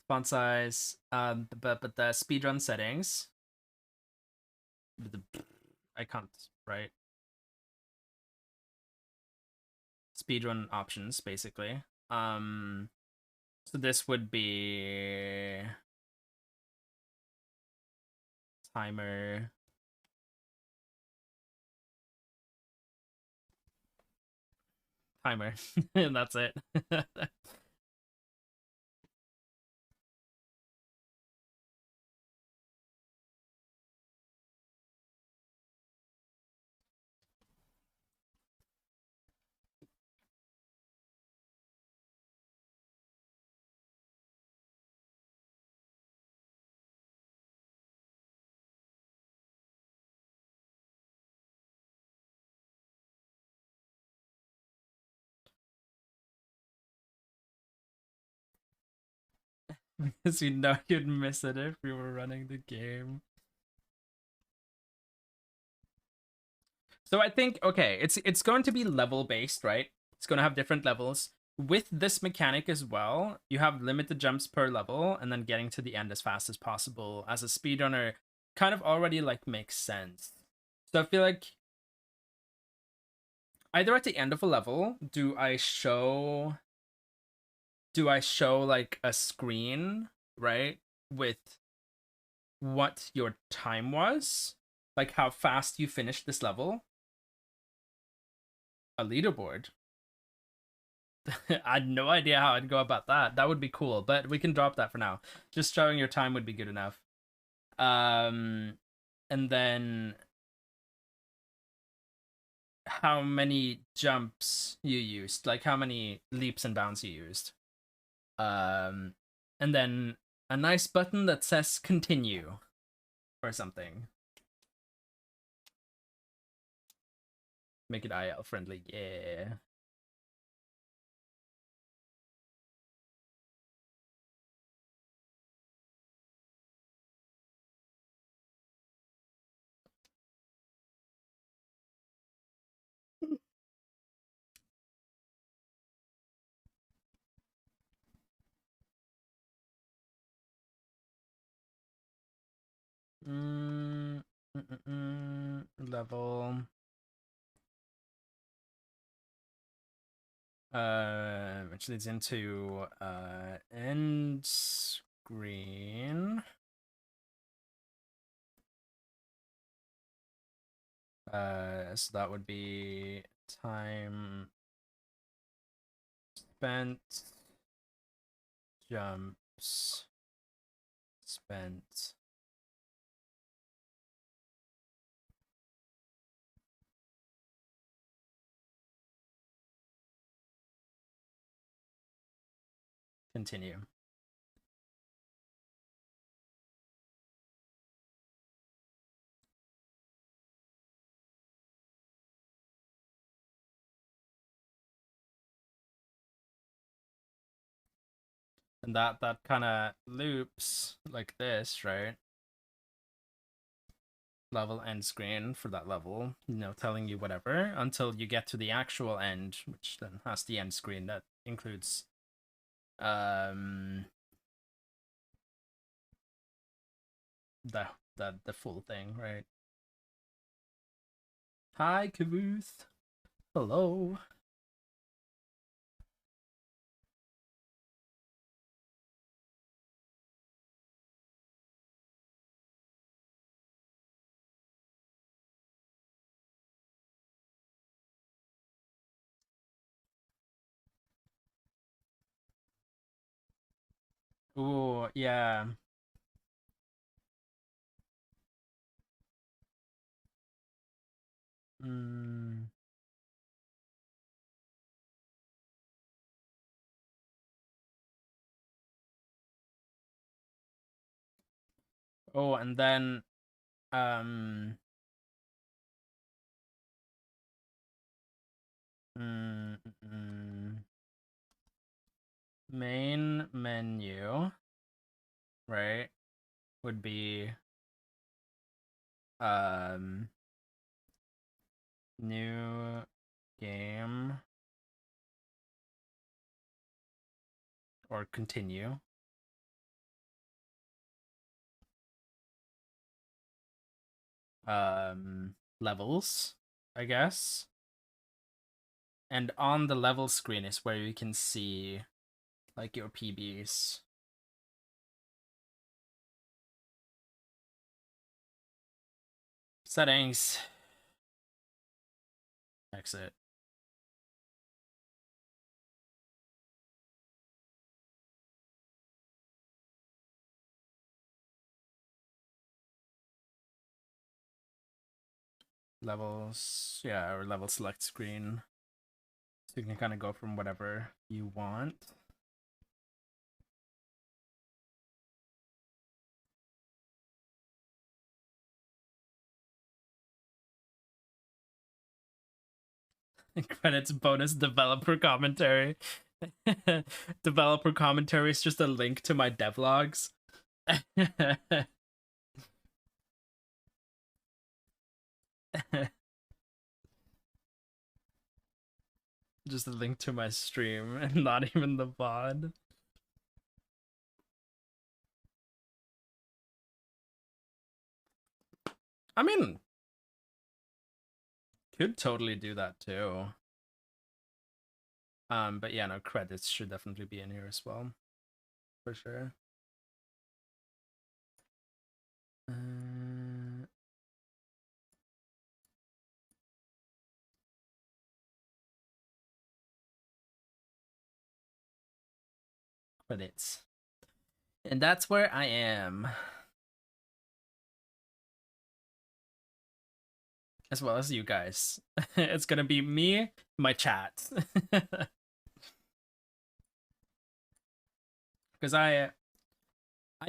Font size. But the speedrun settings. I can't. Right. Speedrun options, basically. So this would be timer. Timer. And that's it. Because you know you'd miss it if we were running the game. So I think okay, it's going to be level based, right? It's going to have different levels. With this mechanic as well, you have limited jumps per level, and then getting to the end as fast as possible as a speedrunner kind of already like makes sense. So I feel like either at the end of a level, do I show like a screen, right? With what your time was, like how fast you finished this level, a leaderboard. I had no idea how I'd go about that. That would be cool, but we can drop that for now. Just showing your time would be good enough. Um, and then how many jumps you used, like how many leaps and bounds you used. Um, and then a nice button that says continue or something. Make it IL friendly. Yeah. Mm, level. Which leads into end screen. So that would be time spent, jumps spent. Continue. And that kind of loops like this, right? Level end screen for that level, telling you whatever until you get to the actual end, which then has the end screen that includes um the full thing, right? Hi, Caboose. Hello. Oh, yeah. Mm. Oh, and then um mm, mm, main menu, right? Would be um new game or continue. Levels, I guess. And on the level screen is where you can see like your PBs. Settings. Exit. Levels, yeah, or level select screen. So you can kind of go from whatever you want. Credits bonus developer commentary. Developer commentary is just a link to my devlogs. Just a link to my stream and not even the VOD. I mean, could totally do that too. But yeah, no, credits should definitely be in here as well. For sure. Credits. And that's where I am. As well as you guys. It's gonna be me, my chat. Because I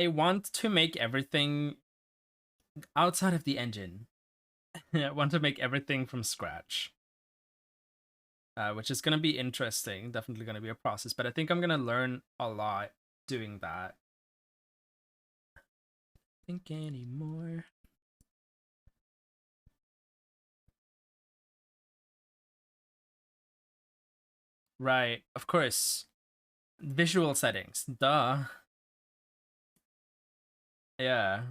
want to make everything outside of the engine. I want to make everything from scratch. Which is going to be interesting. Definitely going to be a process, but I think I'm going to learn a lot doing that. Think anymore. Right, of course. Visual settings. Duh. Yeah.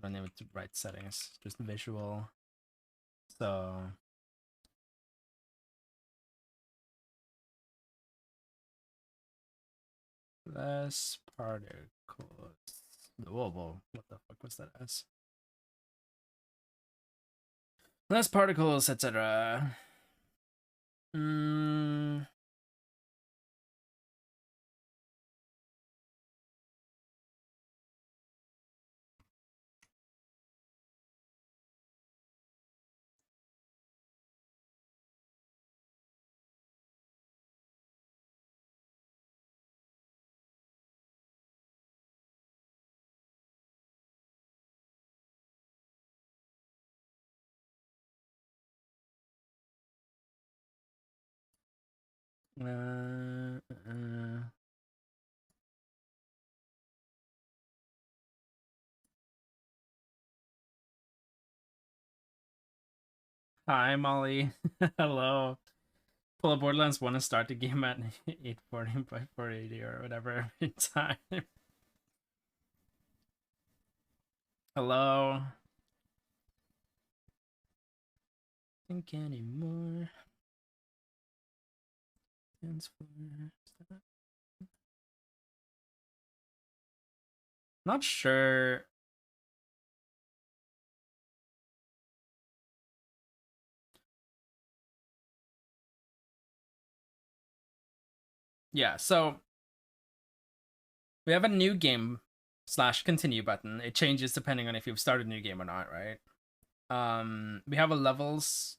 I don't need to write settings, just visual. So less particles. Whoa, what the fuck was that S? Less particles, etc. Hi, Molly. Hello. Pull up Borderlands 1 and start the game at 840 by 480 or whatever in time. Hello. Think anymore. Not sure. Yeah, so we have a new game slash continue button. It changes depending on if you've started a new game or not, right? We have a levels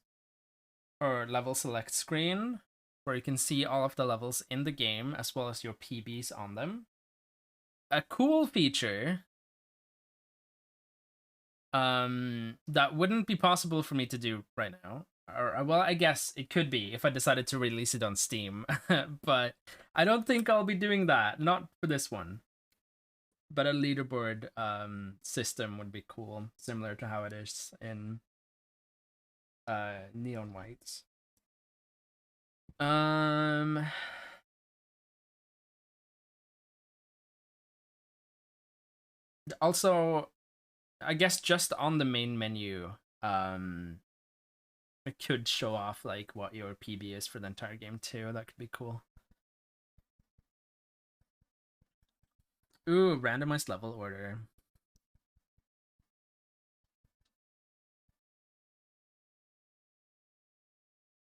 or level select screen where you can see all of the levels in the game as well as your PBs on them. A cool feature that wouldn't be possible for me to do right now. Or well, I guess it could be if I decided to release it on Steam, but I don't think I'll be doing that. Not for this one. but a leaderboard system would be cool, similar to how it is in Neon Whites. Also, I guess just on the main menu, it could show off like what your PB is for the entire game too. That could be cool. Ooh, randomized level order.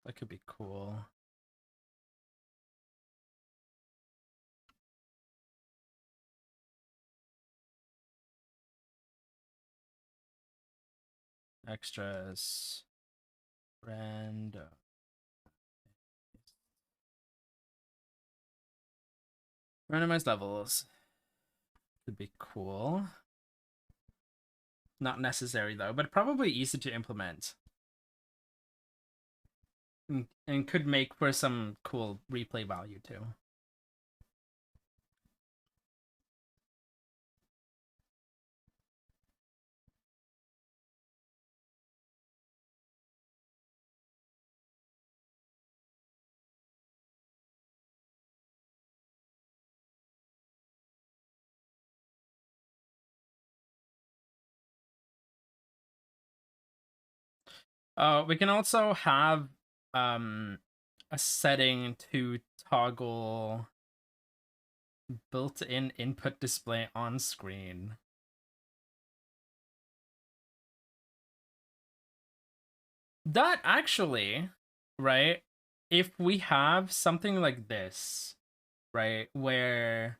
That could be cool. Extras. Random. Randomized levels. Could be cool. Not necessary though, but probably easy to implement. And could make for some cool replay value too. We can also have a setting to toggle built-in input display on screen. That actually, right? If we have something like this, right, where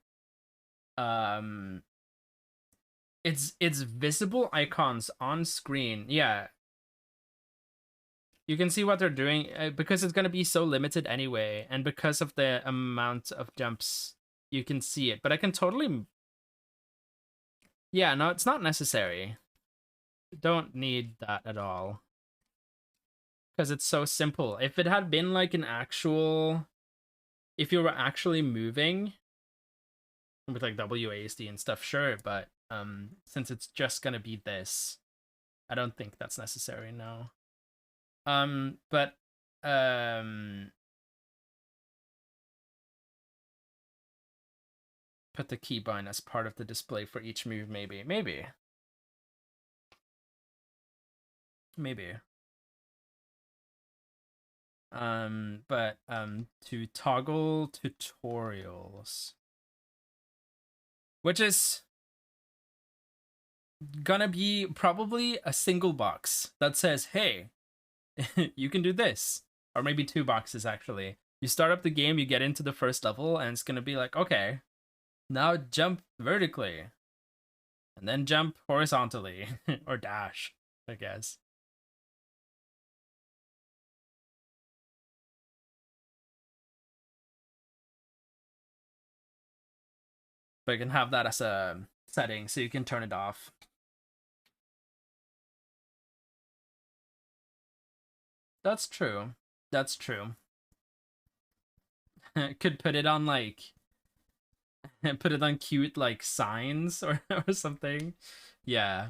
it's visible icons on screen. Yeah, you can see what they're doing because it's going to be so limited anyway, and because of the amount of jumps you can see it. But I can totally, yeah, no, it's not necessary. Don't need that at all because it's so simple. If it had been like an actual, if you were actually moving with like WASD and stuff, sure, but since it's just gonna be this, I don't think that's necessary now. But put the keybind as part of the display for each move, maybe. But to toggle tutorials, which is gonna be probably a single box that says, hey, you can do this. Or maybe two boxes actually. You start up the game, you get into the first level, and it's gonna be like, okay, now jump vertically. And then jump horizontally. Or dash, I guess. But you can have that as a setting so you can turn it off. That's true. That's true. Could put it on like put it on cute like signs or something. Yeah.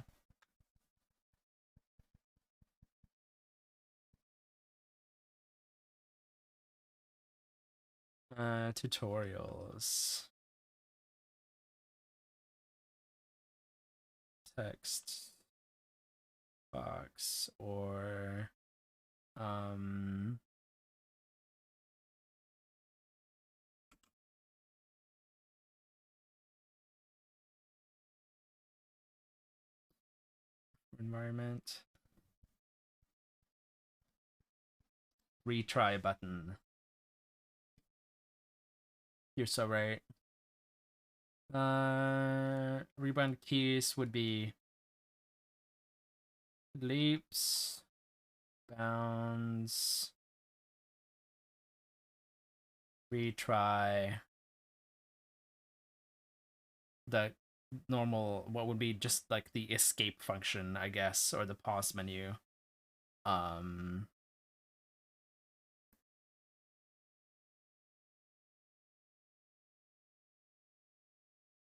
Tutorials. Text box or environment. Retry button. You're so right. Rebind keys would be leaps, bounds, retry, the normal, what would be just like the escape function, I guess, or the pause menu. Um,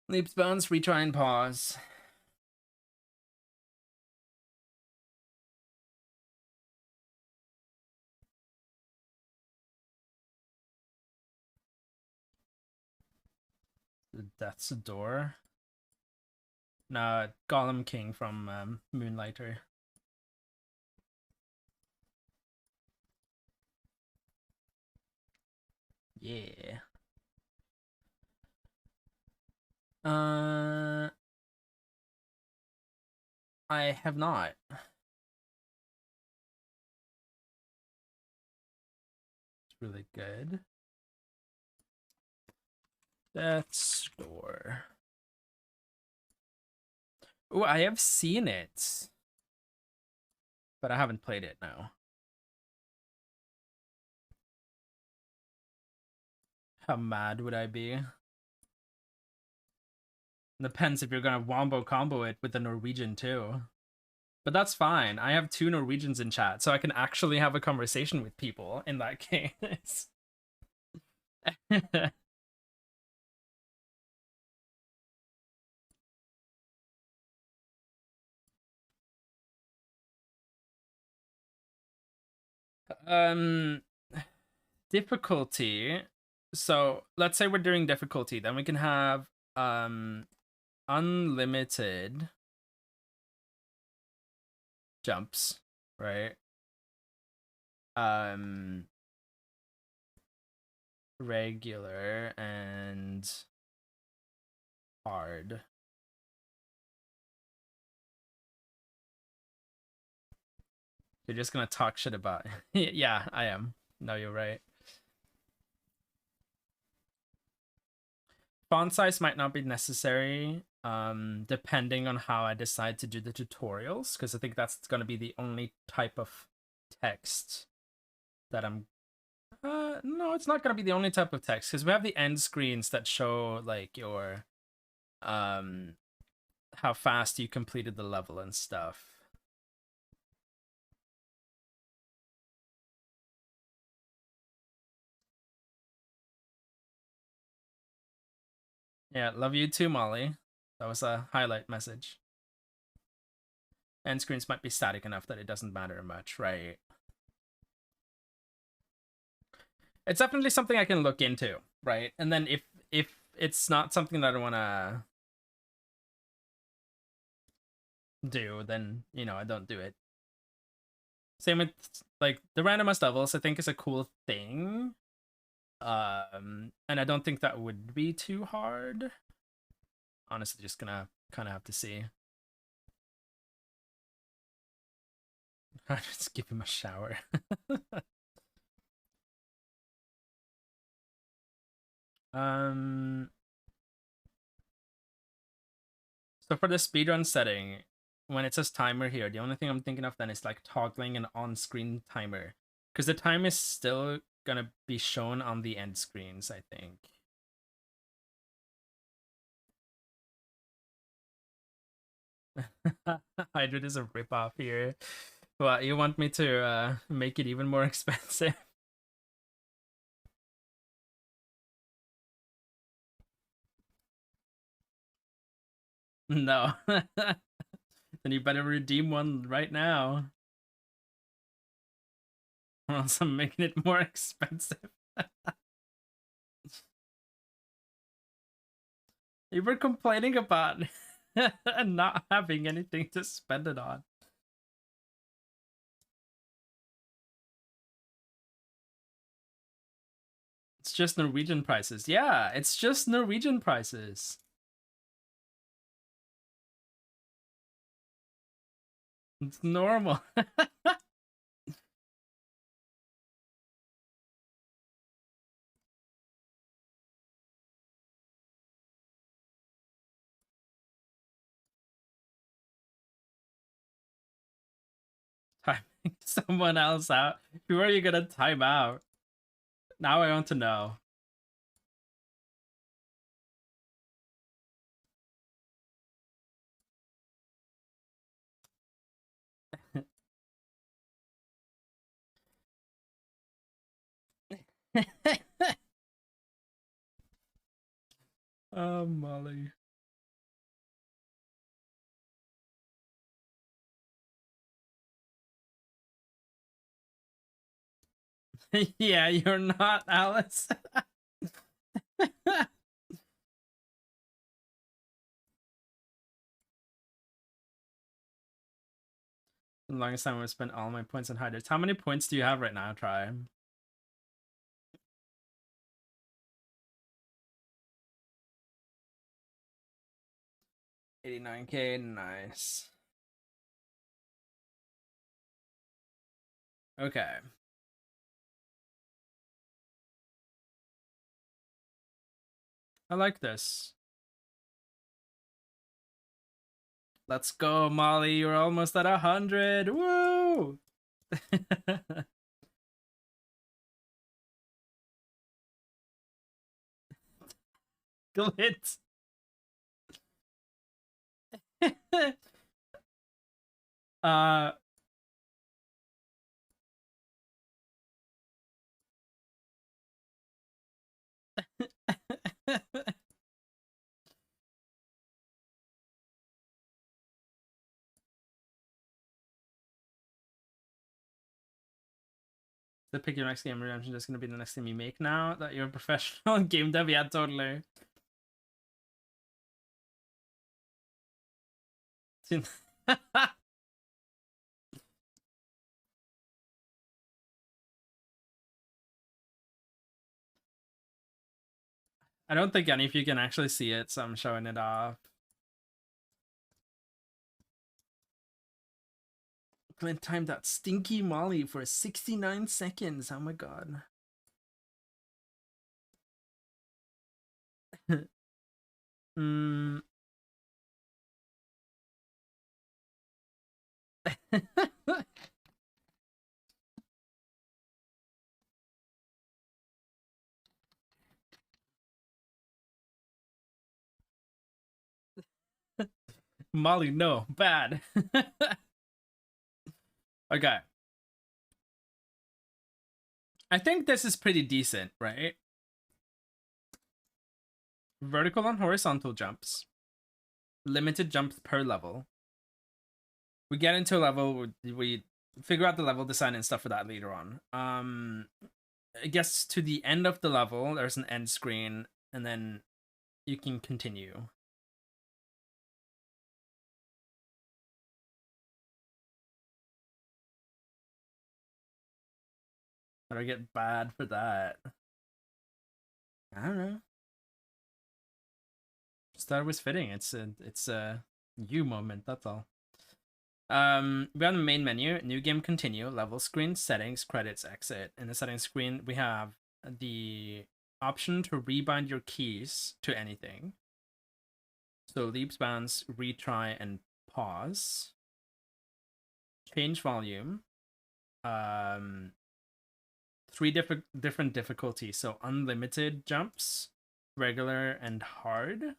Leaps, bounce, retry, and pause. Death's Door. No, Golem King from Moonlighter. Yeah. I have not. It's really good. Death's Door. Oh, I have seen it, but I haven't played it now. How mad would I be? Depends if you're gonna wombo combo it with the Norwegian too. But that's fine. I have 2 Norwegians in chat, so I can actually have a conversation with people in that case. um difficulty. So let's say we're doing difficulty, then we can have unlimited jumps, right? Regular and hard. You're just gonna talk shit about it. Yeah, I am. No, you're right. Font size might not be necessary, depending on how I decide to do the tutorials, because I think that's gonna be the only type of text that I'm no, it's not gonna be the only type of text, because we have the end screens that show like your how fast you completed the level and stuff. Yeah, love you too, Molly. That was a highlight message. End screens might be static enough that it doesn't matter much, right? It's definitely something I can look into, right? And then if it's not something that I want to do, then I don't do it. Same with like the randomized levels. I think is a cool thing, and I don't think that would be too hard. Honestly, just gonna kind of have to see. Just give him a shower. um. So for the speedrun setting, when it says timer here, the only thing I'm thinking of then is like toggling an on-screen timer, because the time is still gonna be shown on the end screens, I think. Hydra is a ripoff here. Well, you want me to make it even more expensive? No. Then you better redeem one right now. Or else I'm making it more expensive. You were complaining about not having anything to spend it on. It's just Norwegian prices. Yeah, it's just Norwegian prices. It's normal. Timing someone else out. Who are you gonna time out? Now I want to know. Oh, Molly. Yeah, you're not, Alice. The longest time I've spent all my points on hiders. How many points do you have right now? Try. 89K, nice. Okay. I like this. Let's go, Molly. You're almost at 100. Woo! Glitz. uh the pick your next game redemption is gonna be the next game you make now that you're a professional game dev. Yeah, totally. I don't think any of you can actually see it, so I'm showing it off. Clint timed that stinky Molly for 69 seconds. Oh my god. mm. Molly, no, bad. Okay. I think this is pretty decent, right? Vertical and horizontal jumps. Limited jumps per level. We get into a level, we figure out the level design and stuff for that later on. I guess to the end of the level, there's an end screen, and then you can continue. How do I get bad for that? I don't know. Just thought it was fitting. It's a you moment. That's all. We have the main menu, new game, continue, level screen, settings, credits, exit. In the settings screen, we have the option to rebind your keys to anything. So leaps, bounds, retry, and pause. Change volume. Three different difficulties. So unlimited jumps, regular, and hard.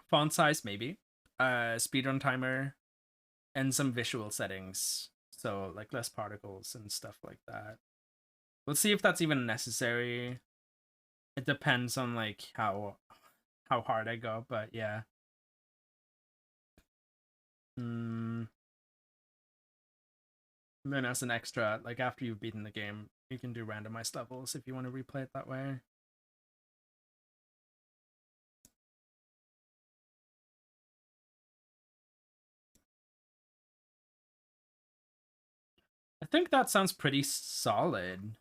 Font size, maybe. Speedrun timer, and some visual settings. So like less particles and stuff like that. We'll see if that's even necessary. It depends on like how hard I go, but yeah. And then as an extra, like after you've beaten the game, you can do randomized levels if you want to replay it that way. I think that sounds pretty solid.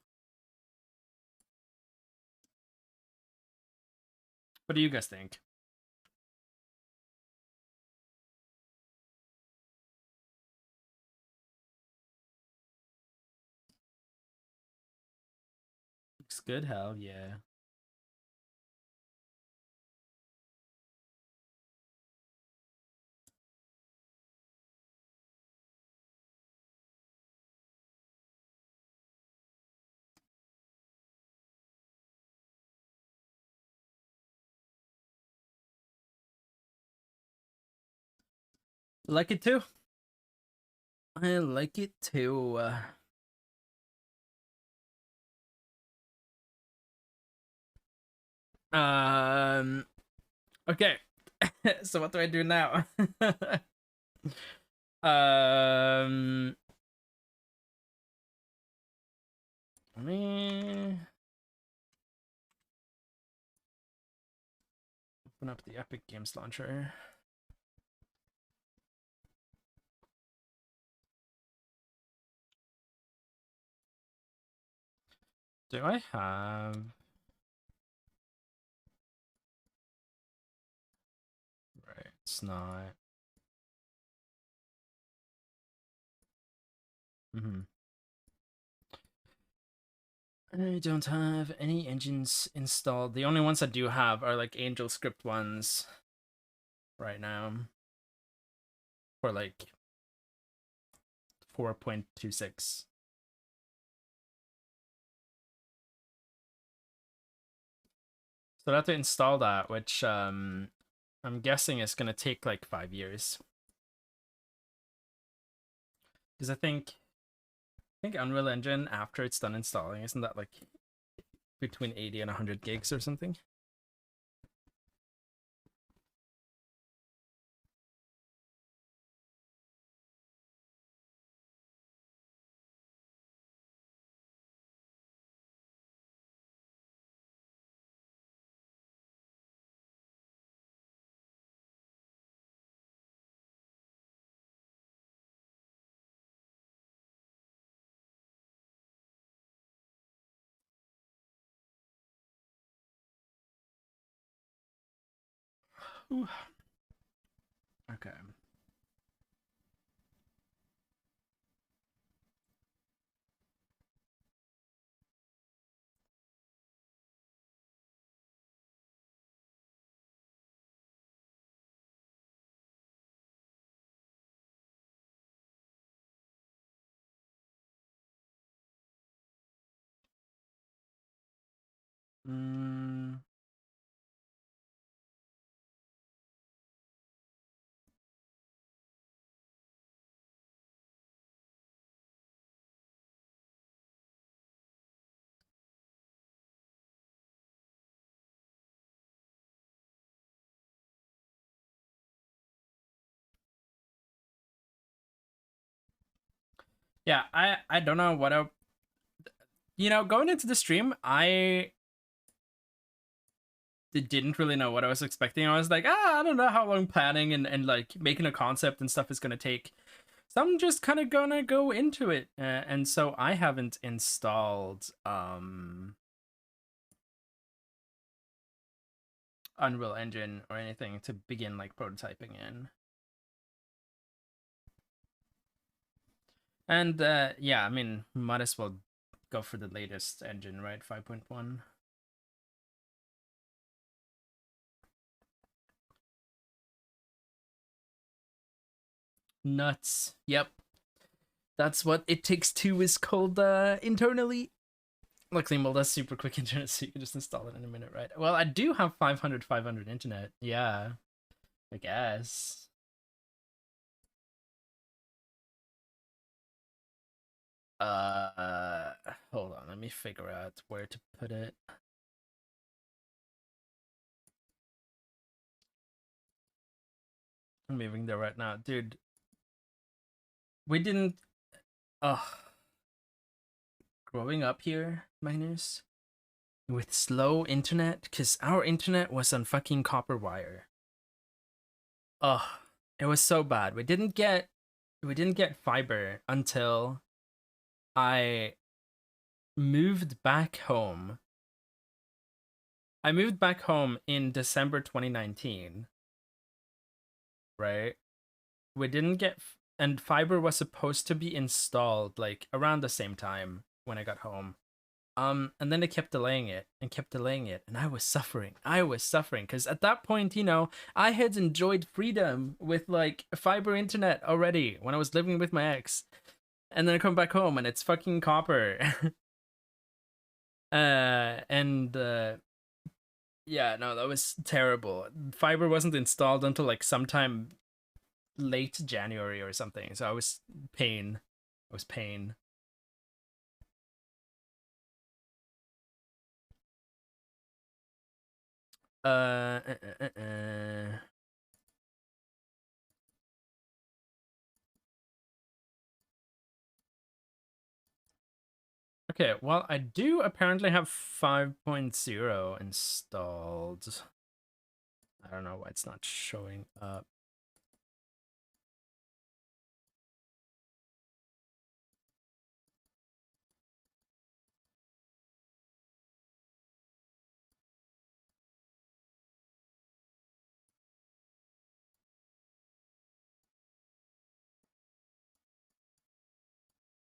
What do you guys think? Looks good, hell yeah. Like it too. I like it too. Okay. So what do I do now? um Let me open up the Epic Games Launcher. Do I have... Right, it's not... I don't have any engines installed. The only ones I do have are like Angel Script ones right now for like 4.26. So I have to install that, which I'm guessing is gonna take like 5 years. Because I think Unreal Engine, after it's done installing, isn't that like between 80 and 100 gigs or something? Ooh. Okay. Yeah, I don't know what I... going into the stream, I didn't really know what I was expecting. I was like, I don't know how long planning and like making a concept and stuff is gonna take. So I'm just kind of gonna go into it, and so I haven't installed Unreal Engine or anything to begin like prototyping in. And yeah, I mean, might as well go for the latest engine, right? 5.1. Nuts. Yep. That's what It Takes Two is called internally. Luckily, Mold has super quick internet, so you can just install it in a minute, right? Well, I do have 500 internet. Yeah, I guess. Hold on. Let me figure out where to put it. I'm moving there right now, dude. We didn't. Growing up here, Magnus, with slow internet, because our internet was on fucking copper wire. It was so bad. We didn't get fiber until I moved back home. I moved back home in December 2019. Right? We didn't get and fiber was supposed to be installed like around the same time when I got home. And then they kept delaying it and kept delaying it, and I was suffering. Because at that point, I had enjoyed freedom with like fiber internet already when I was living with my ex, and then I come back home and it's fucking copper. And yeah, no, that was terrible. Fiber wasn't installed until like sometime late January or something, so I was pain. Uh, uh, uh, uh. Okay, well, I do apparently have 5.0 installed. I don't know why it's not showing up.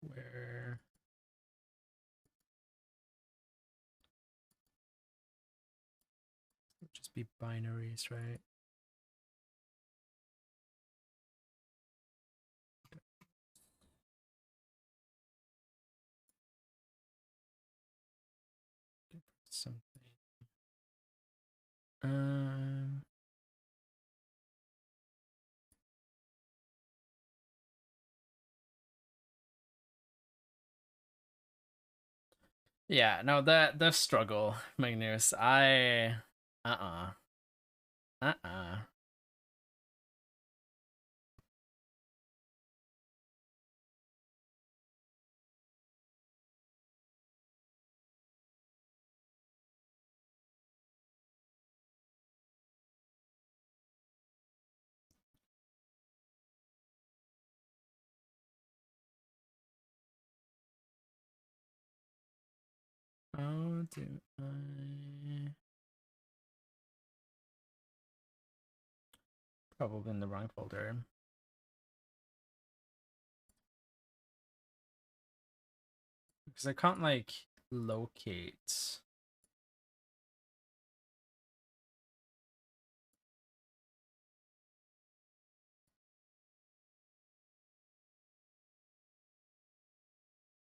Where? Would just be binaries, right? Something. Um. Yeah, no, the struggle, Magnus. Uh-uh. Uh-uh. How do I? Probably in the wrong folder. Because I can't, like, locate.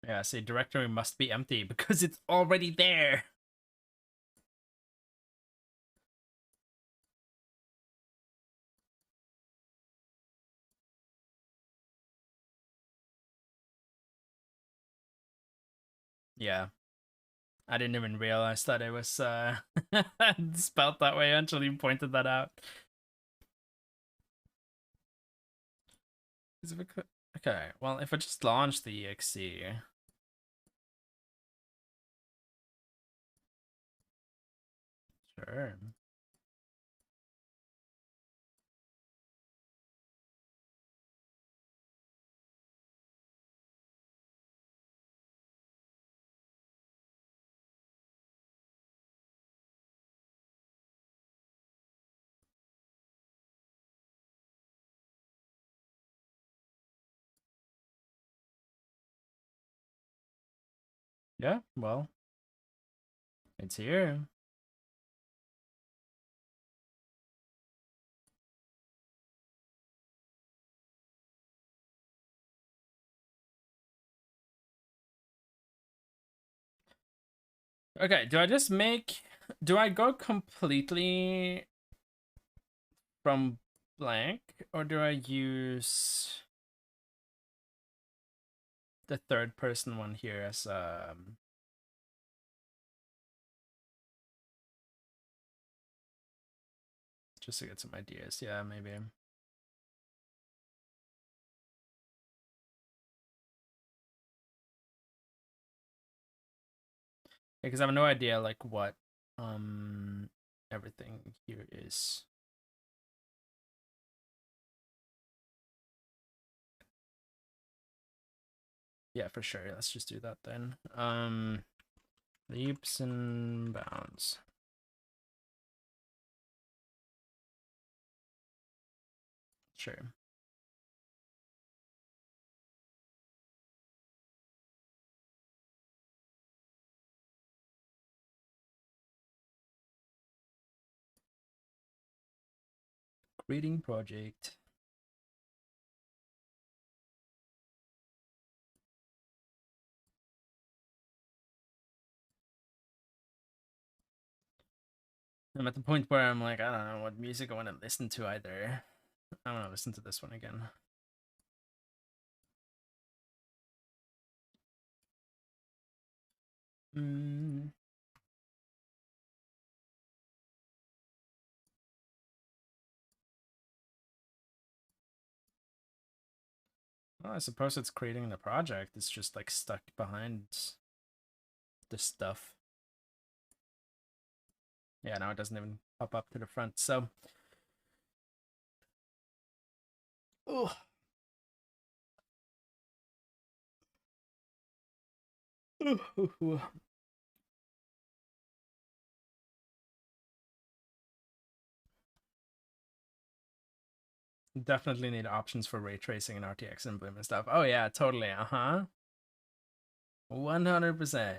Yeah, say directory must be empty because it's already there. Yeah. I didn't even realize that it was spelled that way until you pointed that out. Okay, well, if I just launch the exe, sure. Yeah, well, it's here. Okay, do I go completely from blank, or do I use the third person one here as just to get some ideas? Yeah, maybe. Because I have no idea like what everything here is. Yeah, for sure. Let's just do that then. Leaps and bounds. Sure. Creating project. I'm at the point where I'm like, I don't know what music I want to listen to either. I want to listen to this one again. Mm. Well, I suppose it's creating the project. It's just like stuck behind the stuff. Yeah, now it doesn't even pop up to the front. So, oh, definitely need options for ray tracing and RTX and Bloom and stuff. Oh yeah, totally. 100%.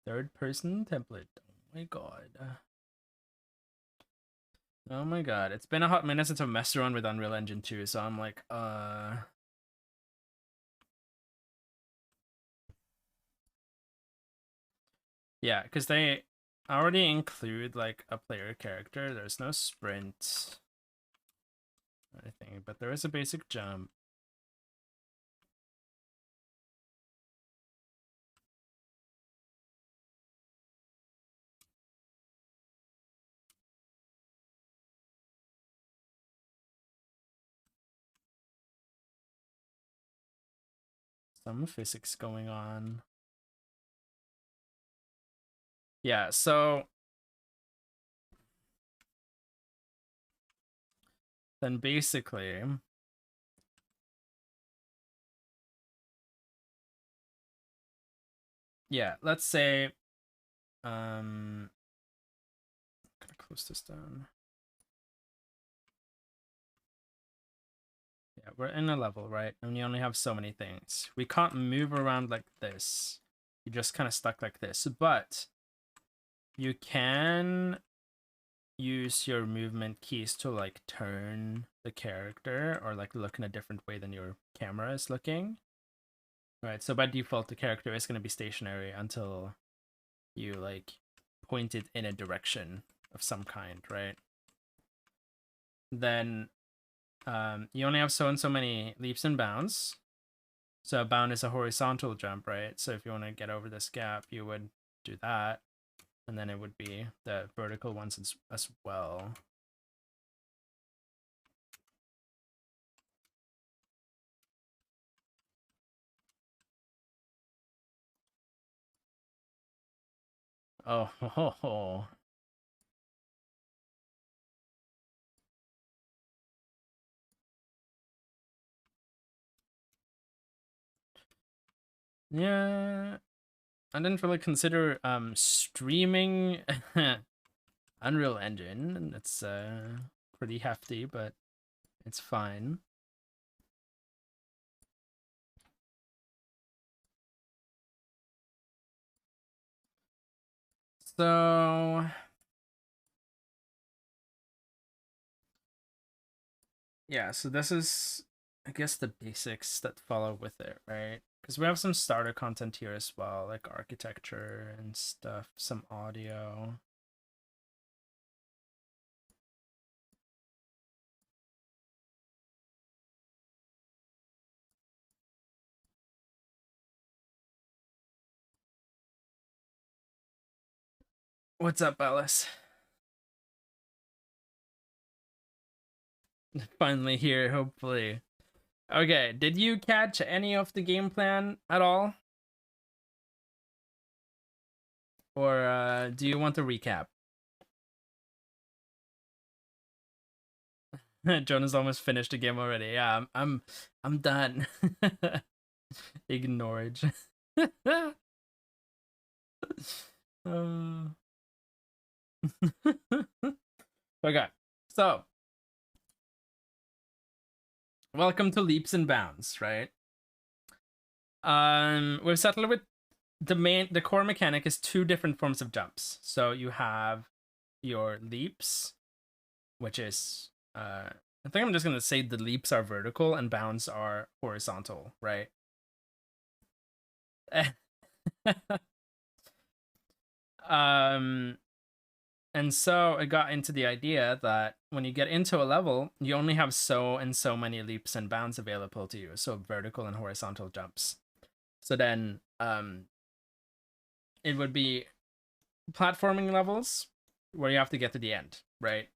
Third person template. Oh my god. Oh my god. It's been a hot minute since I've messed around with Unreal Engine 2, so I'm like, yeah, because they already include like a player character. There's no sprint or anything, but there is a basic jump. Some physics going on. Yeah, so then basically, yeah, let's say, I'm gonna close this down. Yeah, we're in a level, right? And you only have so many things. We can't move around like this. You're just kind of stuck like this. But you can use your movement keys to like turn the character or like look in a different way than your camera is looking. Right, so by default, the character is going to be stationary until you like point it in a direction of some kind, right? Then you only have so and so many leaps and bounds. So a bound is a horizontal jump, right? So if you want to get over this gap, you would do that. And then it would be the vertical ones as well. Oh, ho, ho. Yeah, I didn't really consider streaming Unreal Engine. It's pretty hefty, but it's fine. So yeah, so this is, I guess, the basics that follow with it, right? Because we have some starter content here as well, like architecture and stuff, some audio. What's up, Alice? Finally here, hopefully. Okay, did you catch any of the game plan at all? Or do you want to recap? Jonah's almost finished the game already. Yeah, I'm done. Ignored. uh... okay, so welcome to Leaps and Bounds, right? We've settled with the core mechanic is two different forms of jumps. So you have your leaps, which is I think I'm just gonna say the leaps are vertical and bounds are horizontal, right? um and so I got into the idea that when you get into a level, you only have so and so many leaps and bounds available to you, so vertical and horizontal jumps. So then it would be platforming levels where you have to get to the end, right?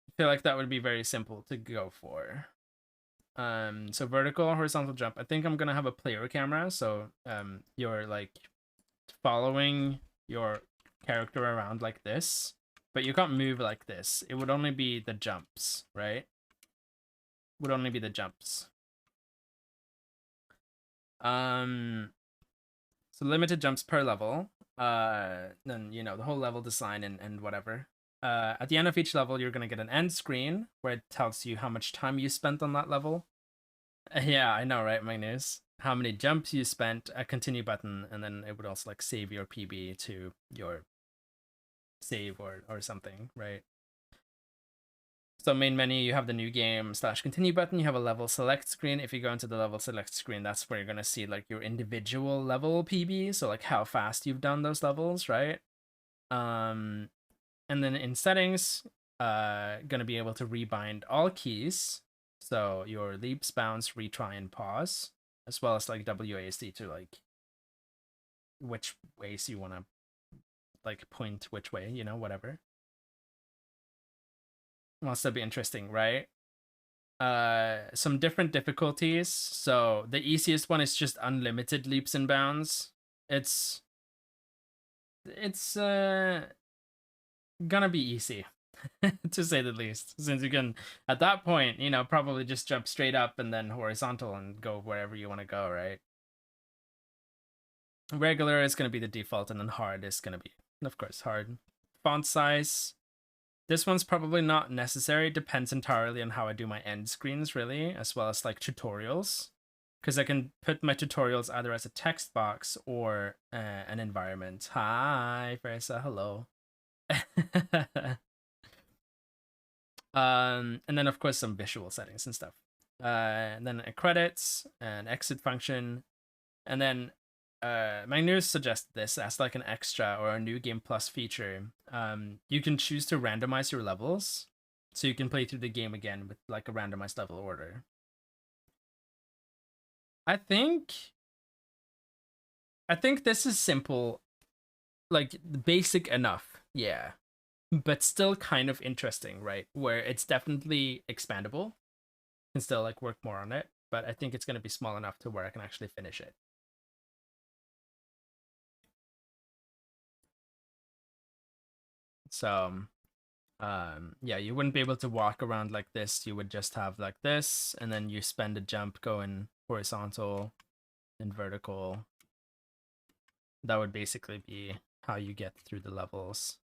I feel like that would be very simple to go for. So vertical, horizontal jump. I think I'm gonna have a player camera, so you're like following your character around like this, but you can't move like this. It would only be the jumps, right? Would only be the jumps. So limited jumps per level. Then you know the whole level design and whatever. At the end of each level, you're gonna get an end screen where it tells you how much time you spent on that level. Yeah, I know, right, Magnus? How many jumps you spent, a continue button, and then it would also like save your PB to your save or something, right? So main menu, you have the new game / continue button. You have a level select screen. If you go into the level select screen, that's where you're gonna see like your individual level PB. So like how fast you've done those levels, right? And then in settings, gonna be able to rebind all keys. So your leaps, bounce, retry, and pause, as well as like WASD to like which ways you wanna like point which way, you know, whatever. Well, that'd be interesting, right? Some different difficulties. So the easiest one is just unlimited leaps and bounds. It's gonna be easy to say the least, since you can at that point, you know, probably just jump straight up and then horizontal and go wherever you want to go, right? Regular is gonna be the default, and then hard is gonna be, of course, hard. Font size. This one's probably not necessary. It depends entirely on how I do my end screens, really, as well as like tutorials. Because I can put my tutorials either as a text box or an environment. Hi, Fresa, hello. And then of course some visual settings and stuff. And then a credits, an exit function, and then my news suggests this as like an extra or a new game plus feature. You can choose to randomize your levels, so you can play through the game again with like a randomized level order. I think this is simple, like basic enough, yeah, but still kind of interesting, right? Where it's definitely expandable, can still like work more on it, but I think it's gonna be small enough to where I can actually finish it. So yeah, you wouldn't be able to walk around like this. You would just have like this, and then you spend a jump going horizontal and vertical. That would basically be how you get through the levels.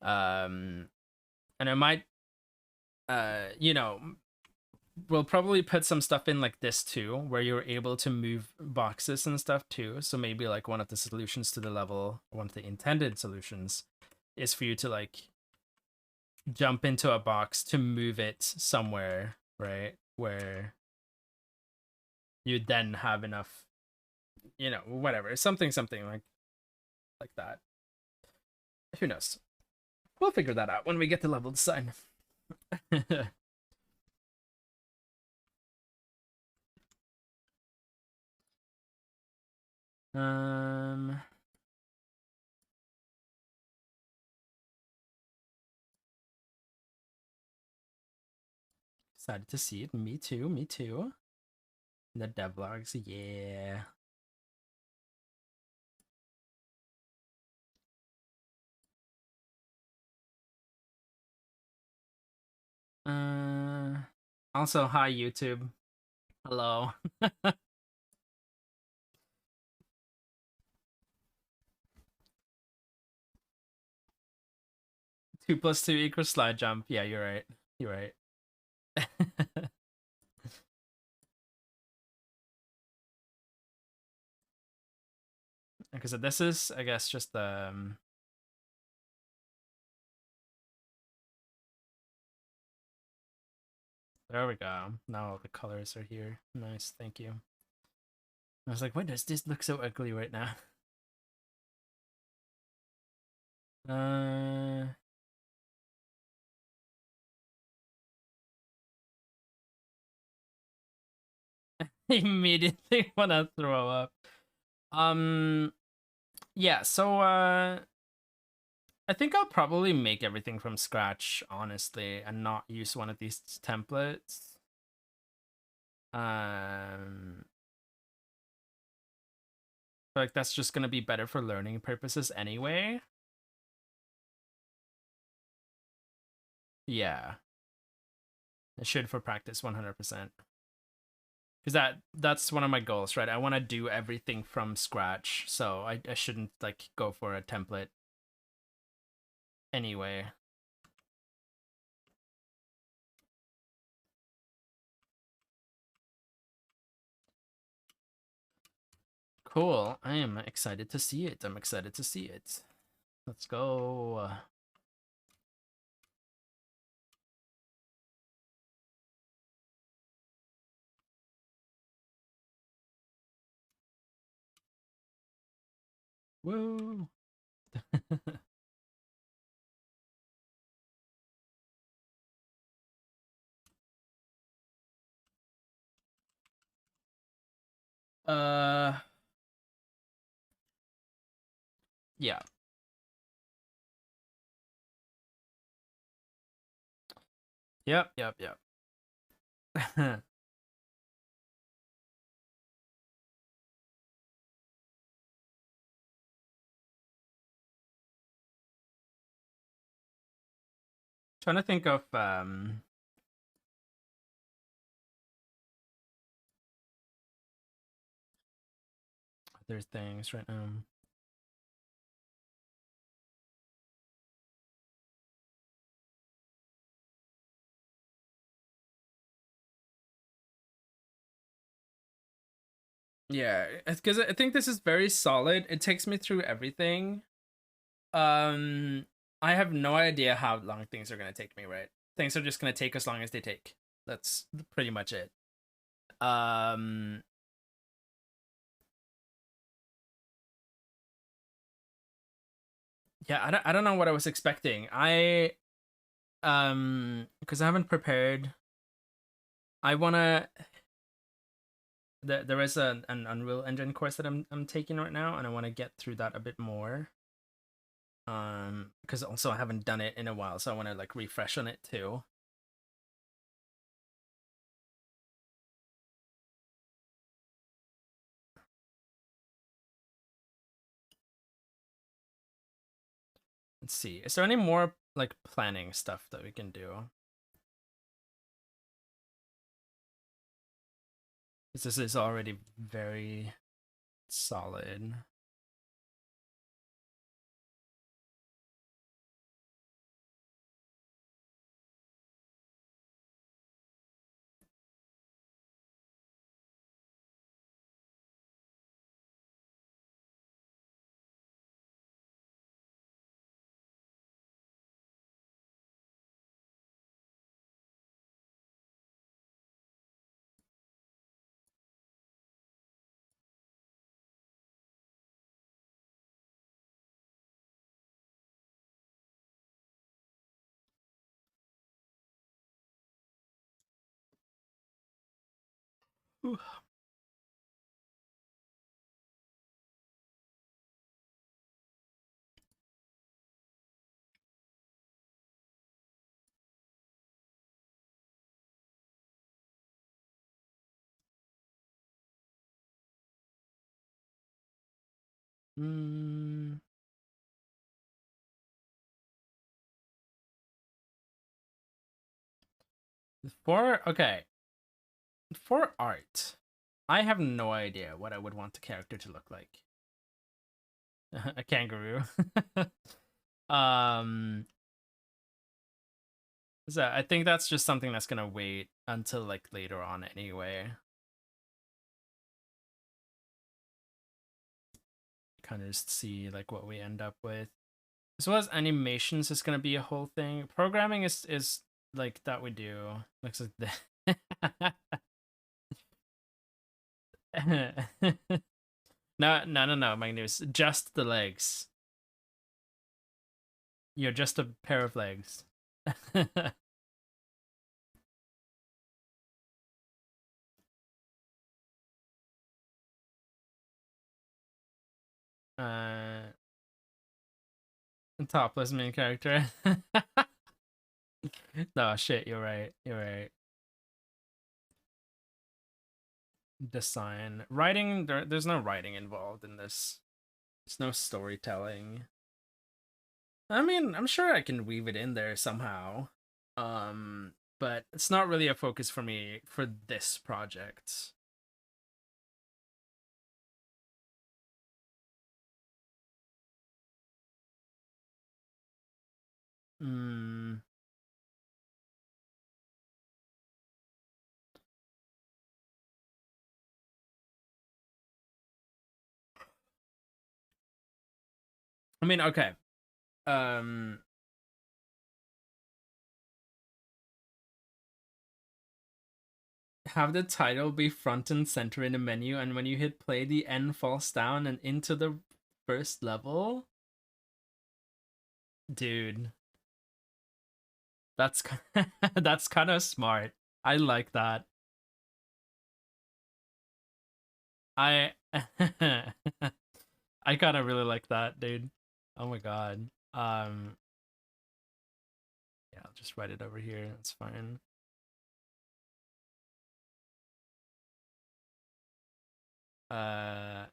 And I might you know, we'll probably put some stuff in like this too, where you're able to move boxes and stuff too. So maybe like one of the solutions to the level, one of the intended solutions, is for you to like jump into a box to move it somewhere, right? Where you then have enough, you know, whatever, something like that. Who knows? We'll figure that out when we get to level design. um Excited to see it. Me too, me too. The devlogs, yeah. Also, hi YouTube. Hello. 2 + 2 = slide jump. Yeah, you're right. You're right. Okay, so this is, I guess, just the there we go. Now all the colors are here. Nice, thank you. I was like, why does this look so ugly right now? Uh, Immediately want to throw up. Um, yeah. So I think I'll probably make everything from scratch, honestly, and not use one of these templates. Um, like that's just gonna be better for learning purposes anyway. Yeah, it should for practice 100%. Because that's one of my goals, right? I want to do everything from scratch, so I shouldn't like go for a template anyway. Cool. I am excited to see it. I'm excited to see it. Let's go. Woo. uh yeah. Yep. Trying to think of other things right now. Yeah, because I think this is very solid. It takes me through everything. Um, I have no idea how long things are gonna take me. Right, things are just gonna take as long as they take. That's pretty much it. Um, yeah, I don't know what I was expecting. Because I haven't prepared. I wanna. There is an Unreal Engine course that I'm taking right now, and I want to get through that a bit more. Because also I haven't done it in a while, so I want to like refresh on it too. Let's see. Is there any more like planning stuff that we can do? Because this is already very solid. Mm, for art, I have no idea what I would want the character to look like. A kangaroo. um, so I think that's just something that's gonna wait until like later on anyway. Kind of just see like what we end up with. As well as animations is gonna be a whole thing. Programming is like that we do. Looks like that. No, Magnus. Just the legs. You're just a pair of legs. Topless main character. No shit, you're right. You're right. Design, writing. There's no writing involved in this. There's no storytelling. I mean, I'm sure I can weave it in there somehow. But it's not really a focus for me for this project. Hmm. I mean, okay. Um, have the title be front and center in the menu, and when you hit play, the N falls down and into the first level. Dude, that's that's kind of smart. I like that. I I kind of really like that, dude. Oh my god. Yeah, I'll just write it over here. That's fine. Uh,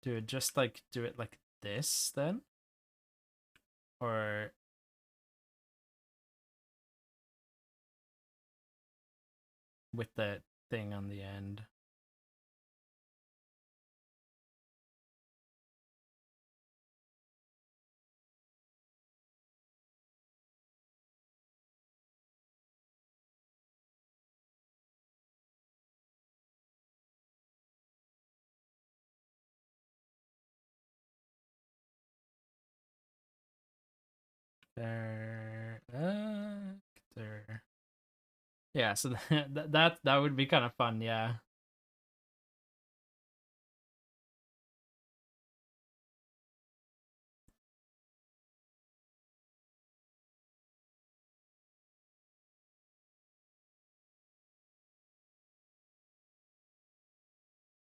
dude, just like do it like this then, or with the thing on the end. There, there. Yeah, so that would be kind of fun. Yeah.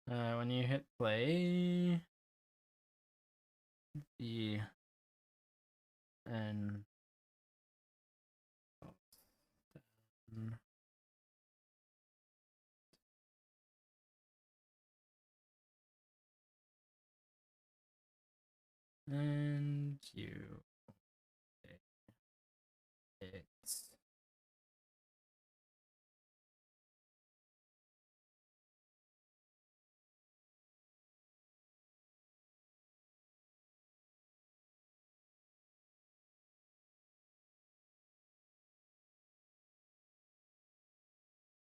When you hit play, the and and you it's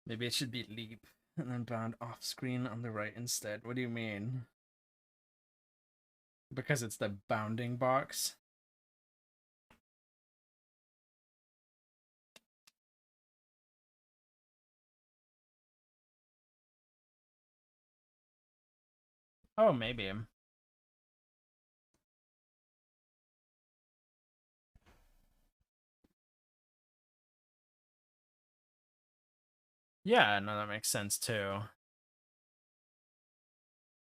maybe it should be leap and then bound off screen on the right instead. What do you mean? Because it's the bounding box. Oh, maybe. Yeah, no, that makes sense too.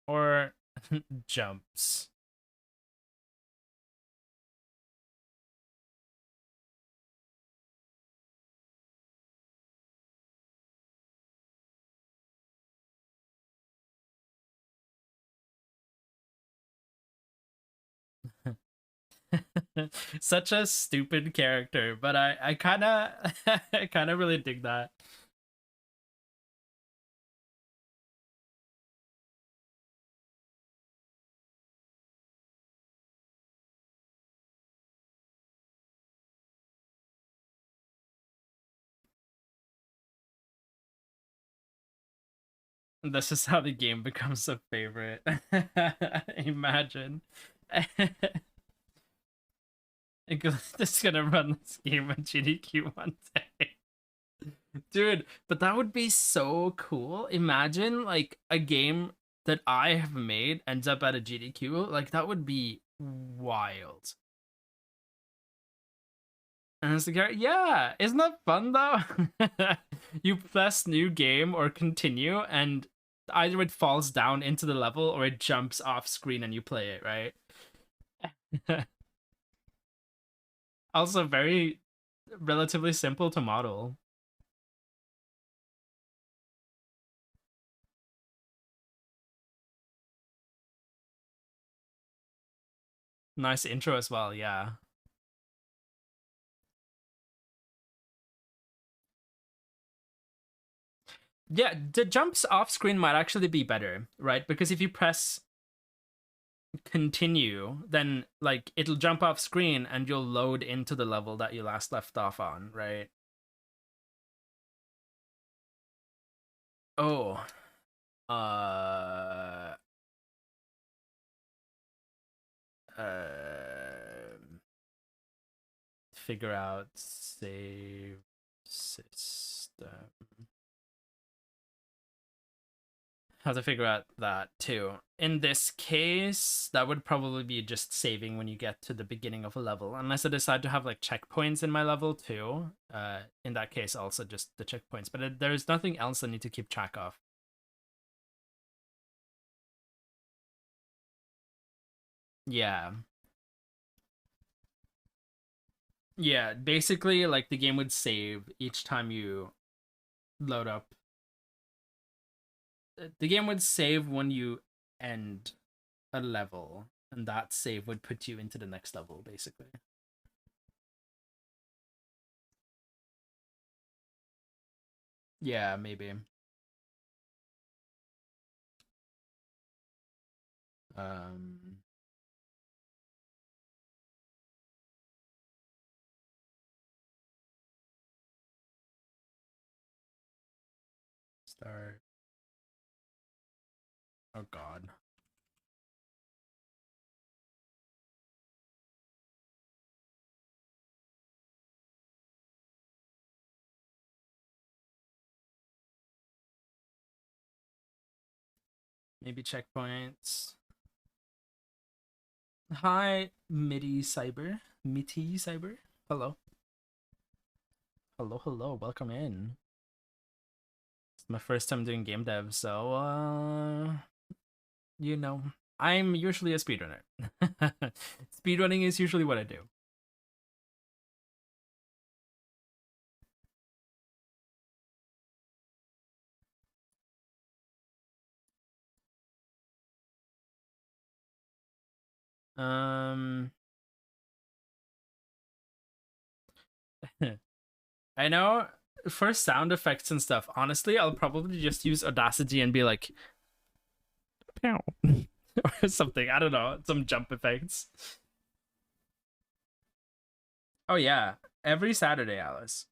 Or jumps. Such a stupid character, but I kind of I kind of really dig that. This is how the game becomes a favorite. Imagine. Just gonna run this game on GDQ one day. Dude, but that would be so cool. Imagine like a game that I have made ends up at a GDQ. Like that would be wild. And it's like, yeah, isn't that fun though? You press new game or continue, and either it falls down into the level or it jumps off screen and you play it, right? Also, very relatively simple to model. Nice intro as well, yeah. Yeah, the jumps off screen might actually be better, right? Because if you press continue, then like it'll jump off screen and you'll load into the level that you last left off on, right? Oh, uh, uh, figure out save system. Have to figure out that too. In this case, that would probably be just saving when you get to the beginning of a level, unless I decide to have like checkpoints in my level too. In that case, also just the checkpoints. But there's nothing else I need to keep track of. Yeah, yeah. Basically, like the game would save each time you load up. The game would save when you end a level, and that save would put you into the next level, basically. Yeah, maybe. Um, Start. Oh God. Maybe checkpoints. Hi, MIDI Cyber. MIDI Cyber. Hello. Hello, hello. Welcome in. It's my first time doing game dev, so you know, I'm usually a speedrunner. Speedrunning is usually what I do. Um I know for sound effects and stuff, honestly, I'll probably just use Audacity and be like pow or something. I don't know, some jump effects. Oh yeah, every Saturday, Alice.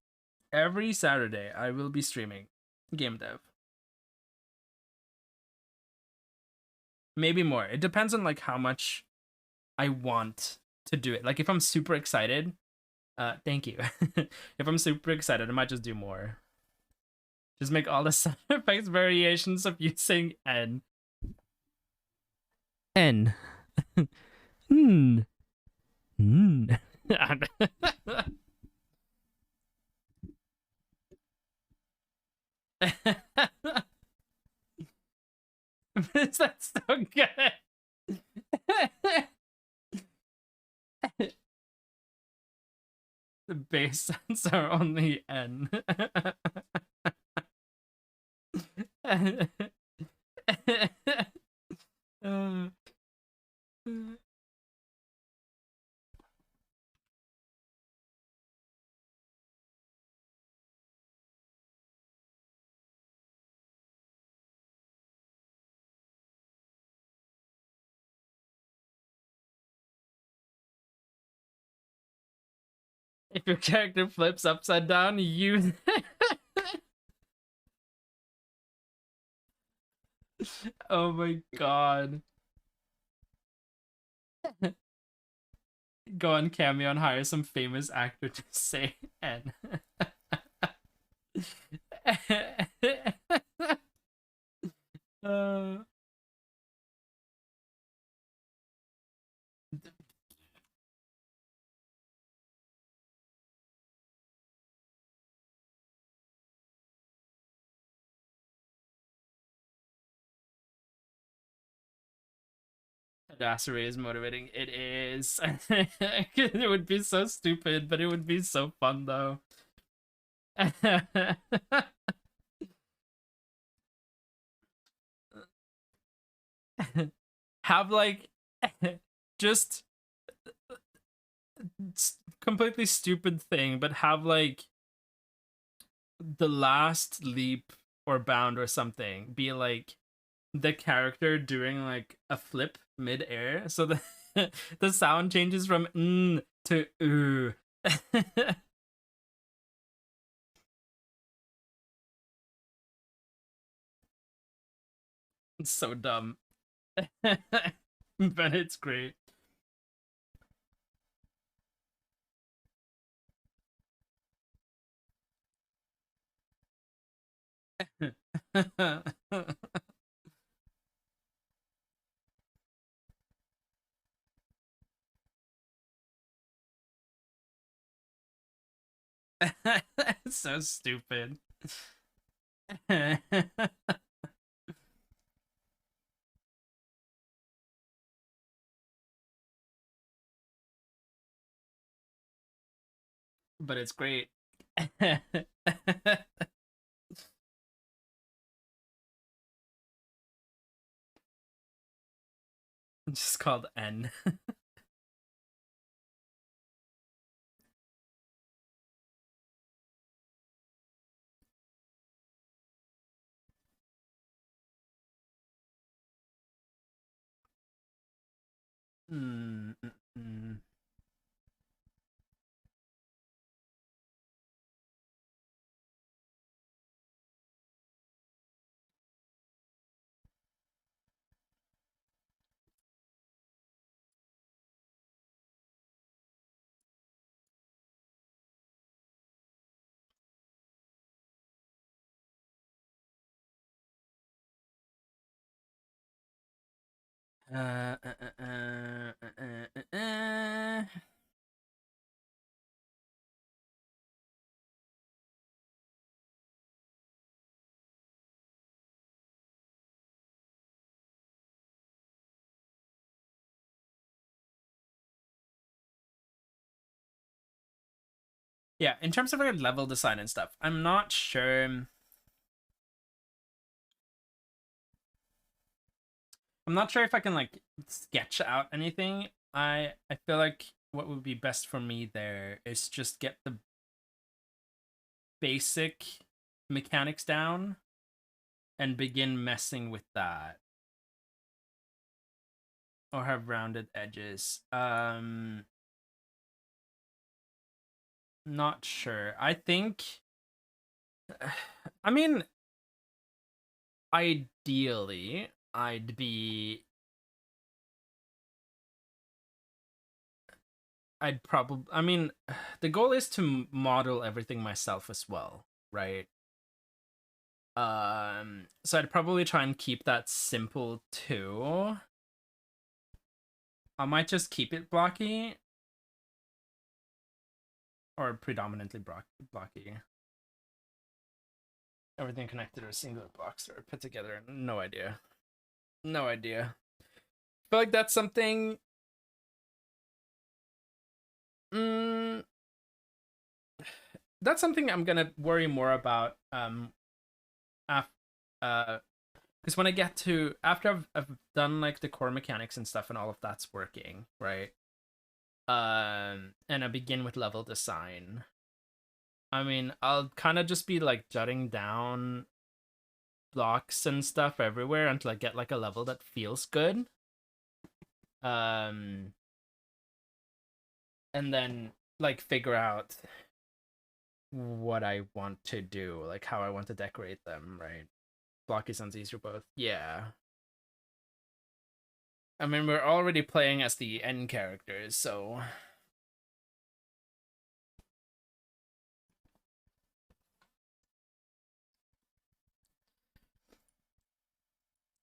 Every Saturday, I will be streaming game dev. Maybe more. It depends on like how much I want to do it. Like if I'm super excited, thank you. If I'm super excited, I might just do more. Just make all the sound effects variations of you saying N. N. Hmm. Hmm. Is that so good? The bass sounds are only N. uh, if your character flips upside down, you. Oh my god. Go on Cameo and hire some famous actor to say N. uh, Badassery is motivating. It is. It would be so stupid, but it would be so fun though. Have like just completely stupid thing, but have like the last leap or bound or something be like the character doing like a flip mid-air, so the the sound changes from to ooh. It's so dumb. But it's great. It's so stupid. But it's great. Just called N. Mm, mm, mm. Uh, uh, uh, uh, Yeah, in terms of like level design and stuff, I'm not sure. I'm not sure if I can like sketch out anything. I feel like what would be best for me there is just get the basic mechanics down and begin messing with that, or have rounded edges. Not sure. I think I mean, ideally I'd probably I mean, the goal is to model everything myself as well, right? So I'd probably try and keep that simple too. I might just keep it blocky or predominantly blocky. Everything connected to a single box or put together. No idea. No idea. I feel like that's something. Mm, that's something I'm gonna worry more about. Af- uh, because when I get to after I've done like the core mechanics and stuff and all of that's working, right? And I begin with level design. I mean, I'll kind of just be like jotting down blocks and stuff everywhere until I get like a level that feels good. Um, and then like figure out what I want to do, like how I want to decorate them, right? Blocky sounds easier both. Yeah. I mean, we're already playing as the N characters, so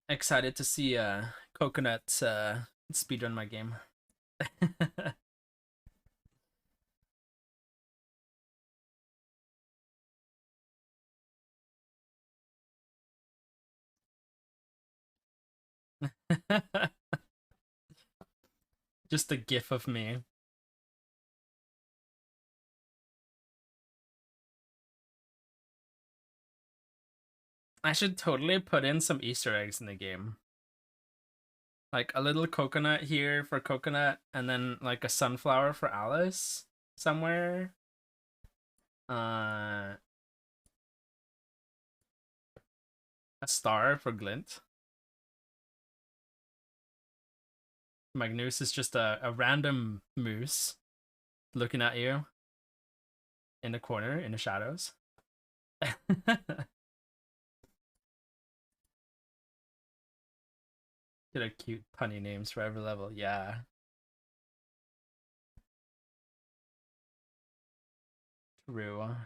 excited to see Coconut speedrun my game. Just a gif of me. I should totally put in some Easter eggs in the game. Like a little coconut here for Coconut, and then like a sunflower for Alice somewhere. A star for Glint. Magnus is just a random moose looking at you in the corner in the shadows. Get a cute punny names for every level. Yeah. True.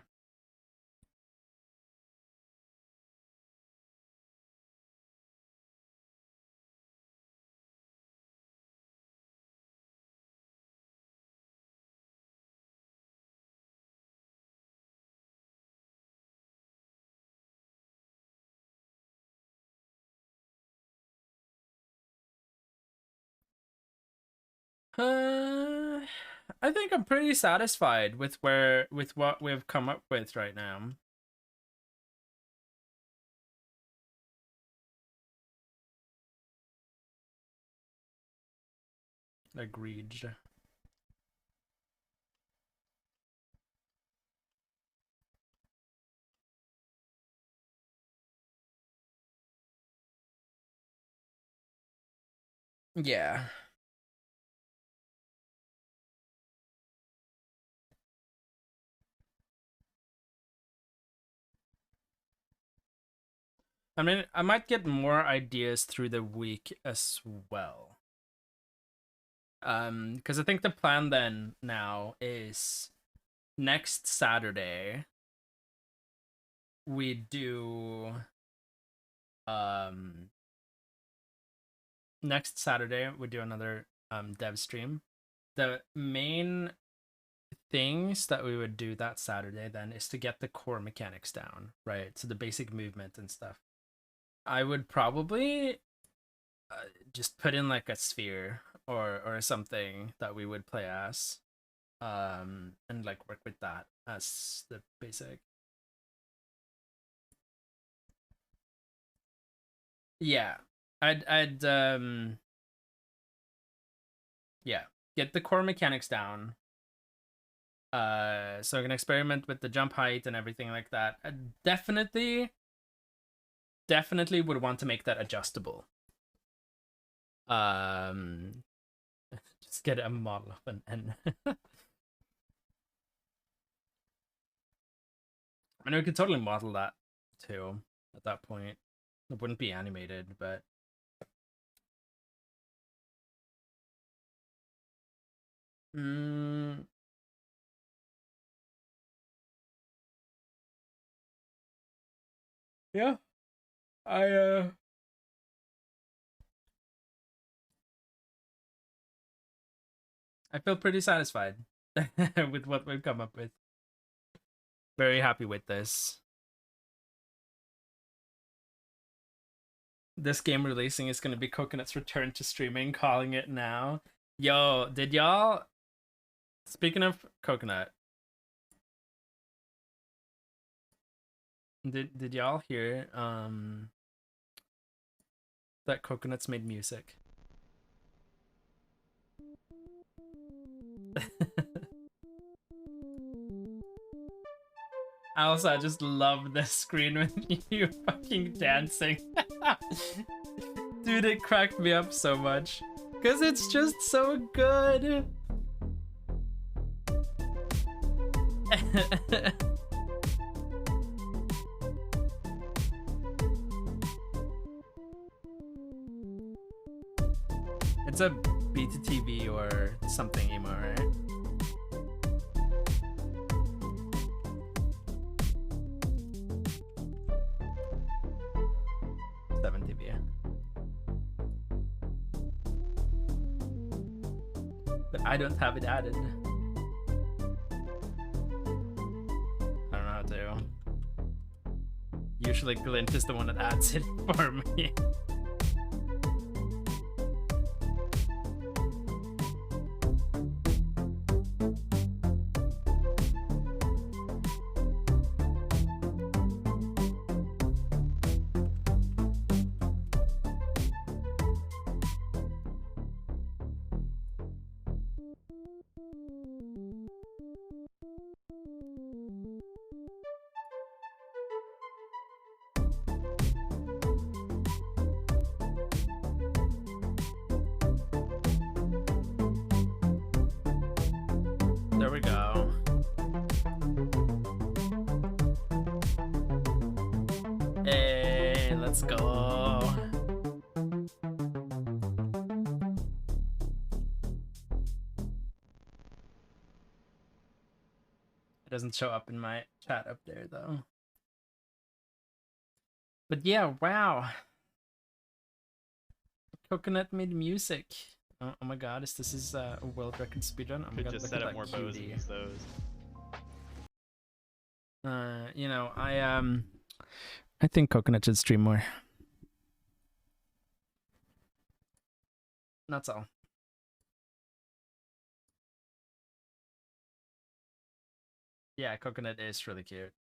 I think I'm pretty satisfied with what we've come up with right now. Agreed. Yeah. I mean, I might get more ideas through the week as well. Because I think the plan then now is next Saturday we do next Saturday we do another dev stream. The main things that we would do that Saturday then is to get the core mechanics down, right? So the basic movement and stuff. I would probably just put in like a sphere or something that we would play as, and like work with that as the basic. Yeah, I'd yeah, get the core mechanics down. So I can experiment with the jump height and everything like that. I definitely would want to make that adjustable. Just get a model of an N. I know we could totally model that too at that point. It wouldn't be animated, but yeah. I feel pretty satisfied with what we've come up with. Very happy with this. This game releasing is going to be Coconut's return to streaming, calling it now. Yo, did y'all... Speaking of Coconut, did y'all hear that Coconut's made music? Also, I just love this screen with you fucking dancing. Dude, it cracked me up so much. Because it's just so good. It's a B2TV or something emo, right? But I don't have it added. I don't know how to. Usually Glint is the one that adds it for me. There we go. Hey, let's go. It doesn't show up in my chat up there though. But yeah, wow. Coconut made music. Oh my god, this is a world record speedrun? Oh my god, just look set at up that more bows and cutie. use those. You know, I think Coconut should stream more. That's all. Yeah, Coconut is really cute.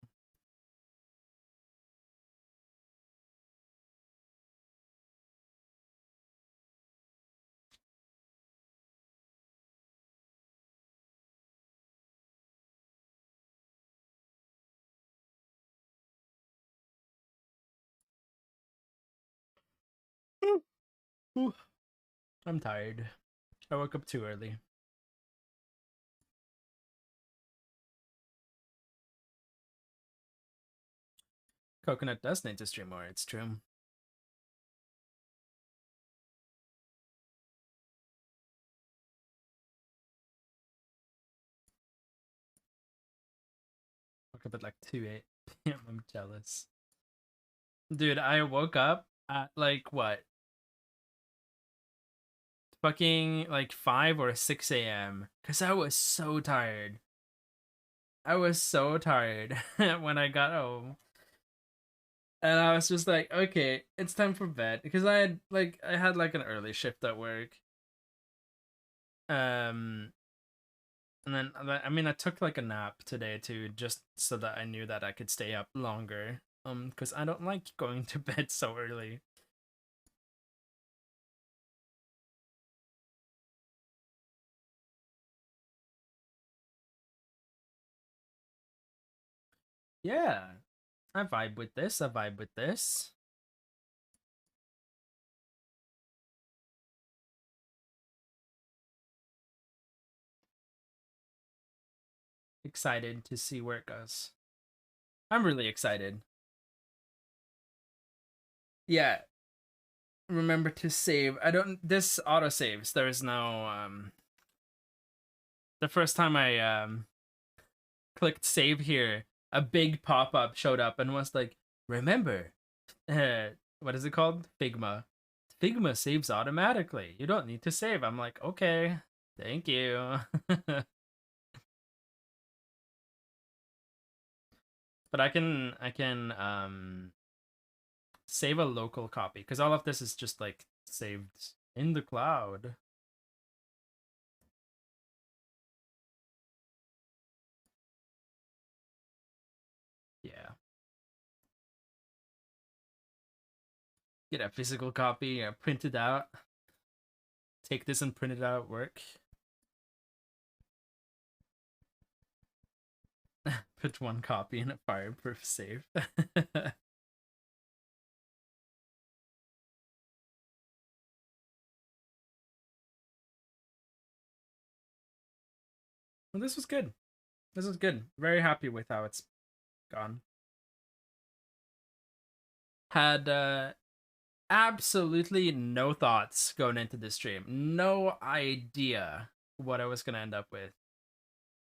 Ooh, I'm tired. I woke up too early. Coconut does need to stream more, it's true. Woke up at like 2 a.m. I'm jealous. Dude, I woke up at like what? Fucking like 5 or 6 a.m. because I was so tired. I was so tired when I got home. And I was just like, okay, it's time for bed because I had like an early shift at work. And then I mean I took like a nap today too, just so that I knew that I could stay up longer. Because I don't like going to bed so early. Yeah, I vibe with this. I vibe with this. Excited to see where it goes. I'm really excited. Yeah. Remember to save. I don't. This auto saves. There is no. The first time I clicked save here, a big pop up showed up and was like, "Remember, what is it called? Figma. Figma saves automatically. You don't need to save." I'm like, okay, thank you. But I can save a local copy because all of this is just like saved in the cloud. Yeah. Get a physical copy, print it out. Take this and print it out at work. Put one copy in a fireproof safe. Well, this was good. This was good. Very happy with how it's gone. Had absolutely no thoughts going into this stream. No idea what I was gonna end up with.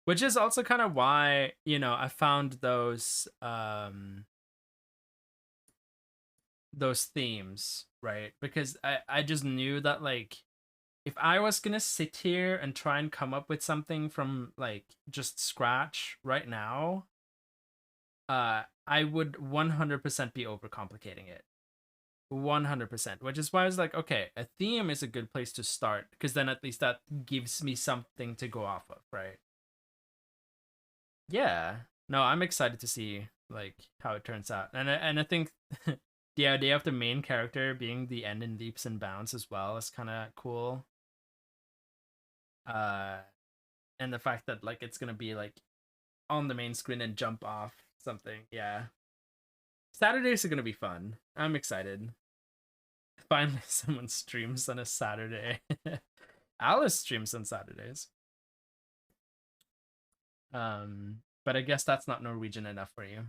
Which is also kind of why, you know, I found those themes, right? Because I just knew that like if I was gonna sit here and try and come up with something from like just scratch right now, I would 100% be overcomplicating it. 100%, which is why I was like, okay, a theme is a good place to start because then at least that gives me something to go off of, right? Yeah. No, I'm excited to see like how it turns out. And I think the idea of the main character being the end in leaps and bounds as well is kind of cool. Uh and the fact that like it's going to be like on the main screen and jump off something. Yeah. Saturdays are going to be fun. I'm excited. Finally someone streams on a Saturday. Alice streams on Saturdays. But I guess that's not Norwegian enough for you.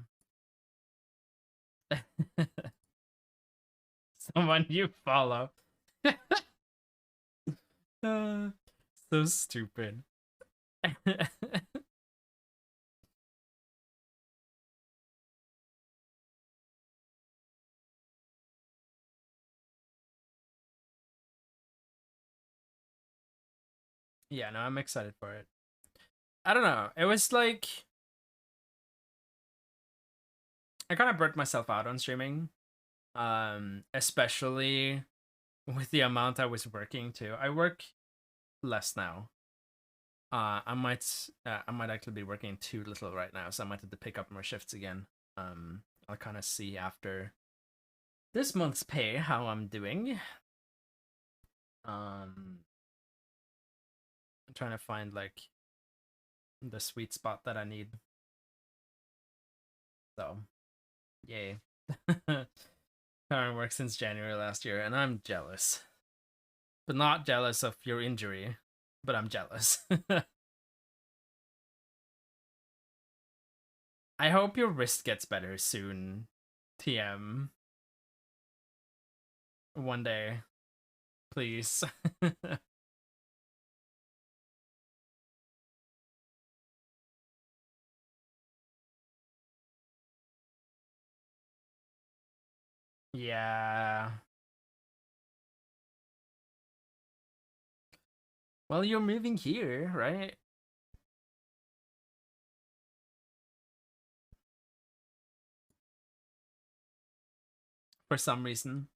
Someone you follow. Uh, so stupid. Yeah, no, I'm excited for it. I don't know. It was like I kind of burnt myself out on streaming. Especially with the amount I was working too. I work less now. I might actually be working too little right now, so I might have to pick up more shifts again. I'll kind of see after this month's pay how I'm doing. I'm trying to find like the sweet spot that I need. So, yay. Current work since January last year, and I'm jealous. But not jealous of your injury, but I'm jealous. I hope your wrist gets better soon, TM. One day, please. Yeah. Well, you're moving here, right? For some reason.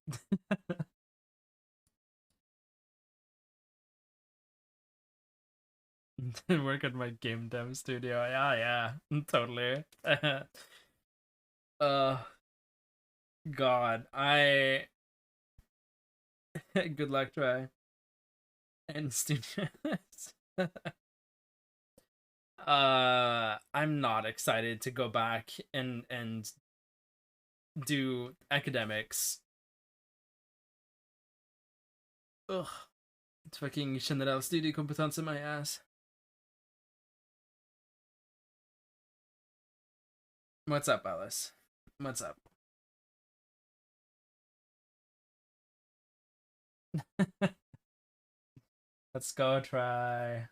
Work at my game dev studio. Yeah, yeah. Totally. uh God. Good luck try. And studios. I'm not excited to go back and do academics. Ugh. It's fucking generell studiekompetanse my ass. What's up, Alice? What's up? Let's go try.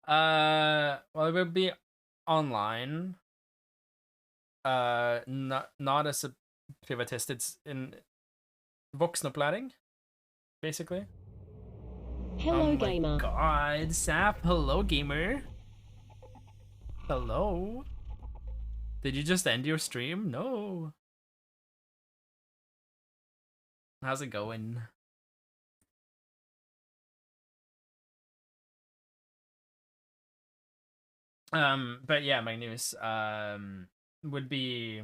Well, it will be online. Not as a privatist. It's in voksenopplæring, basically. Oh Hello, my gamer. god, Sap. Hello, gamer. Hello. Did you just end your stream? No. How's it going? But yeah, my news would be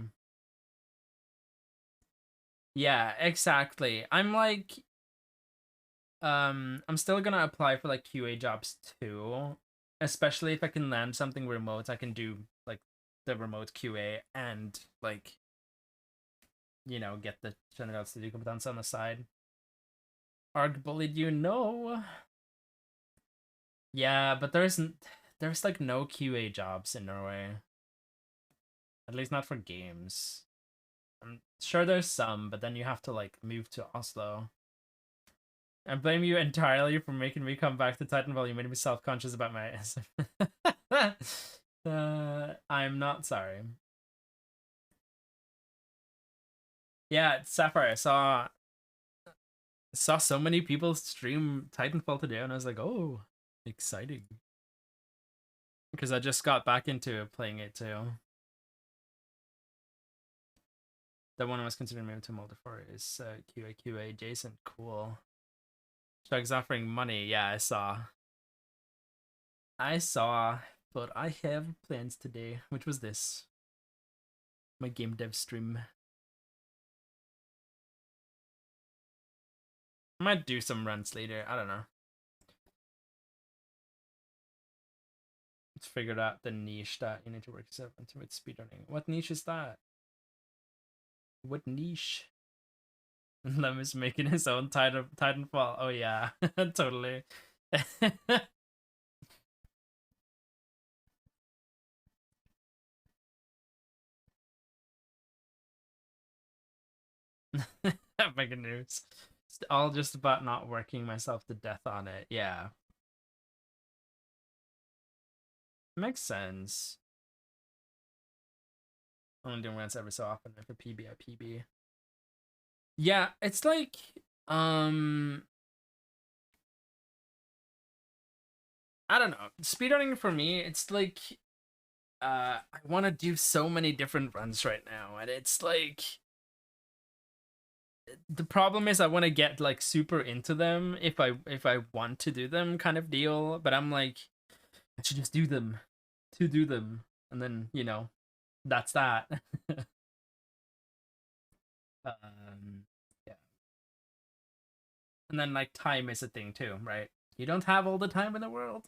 yeah, exactly. I'm still gonna apply for like QA jobs too, especially if I can land something remote. I can do like the remote QA and like get the general studio competence on the side. Arg bullied you? No. Yeah, but there's like no QA jobs in Norway. At least not for games. I'm sure there's some, but then you have to like move to Oslo. I blame you entirely for making me come back to Titanfall. You made me self-conscious about my I'm not sorry. Yeah, Sapphire, I saw so many people stream Titanfall today, and I was like, oh, exciting. Because I just got back into playing it too. The one I was considering moving to Molde for is QA Jason. Cool. Chuck's offering money. Yeah, I saw. I saw, but I have plans today, which was this. My game dev stream. I might do some runs later. I don't know. Let's figure out the niche that you need to work yourself into with speedrunning. What niche is that? What niche? Lem is making his own Titanfall. Oh yeah, totally. Mega news. It's all just about not working myself to death on it. Yeah, makes sense. Only doing runs every so often for PB at PB. Yeah, it's like um I don't know. Speedrunning for me, it's like I want to do so many different runs right now, and it's like the problem is I want to get like super into them if I want to do them kind of deal, but I'm like I should just do them to do them, and then that's that. um, yeah, and then like time is a thing too, right? You don't have all the time in the world.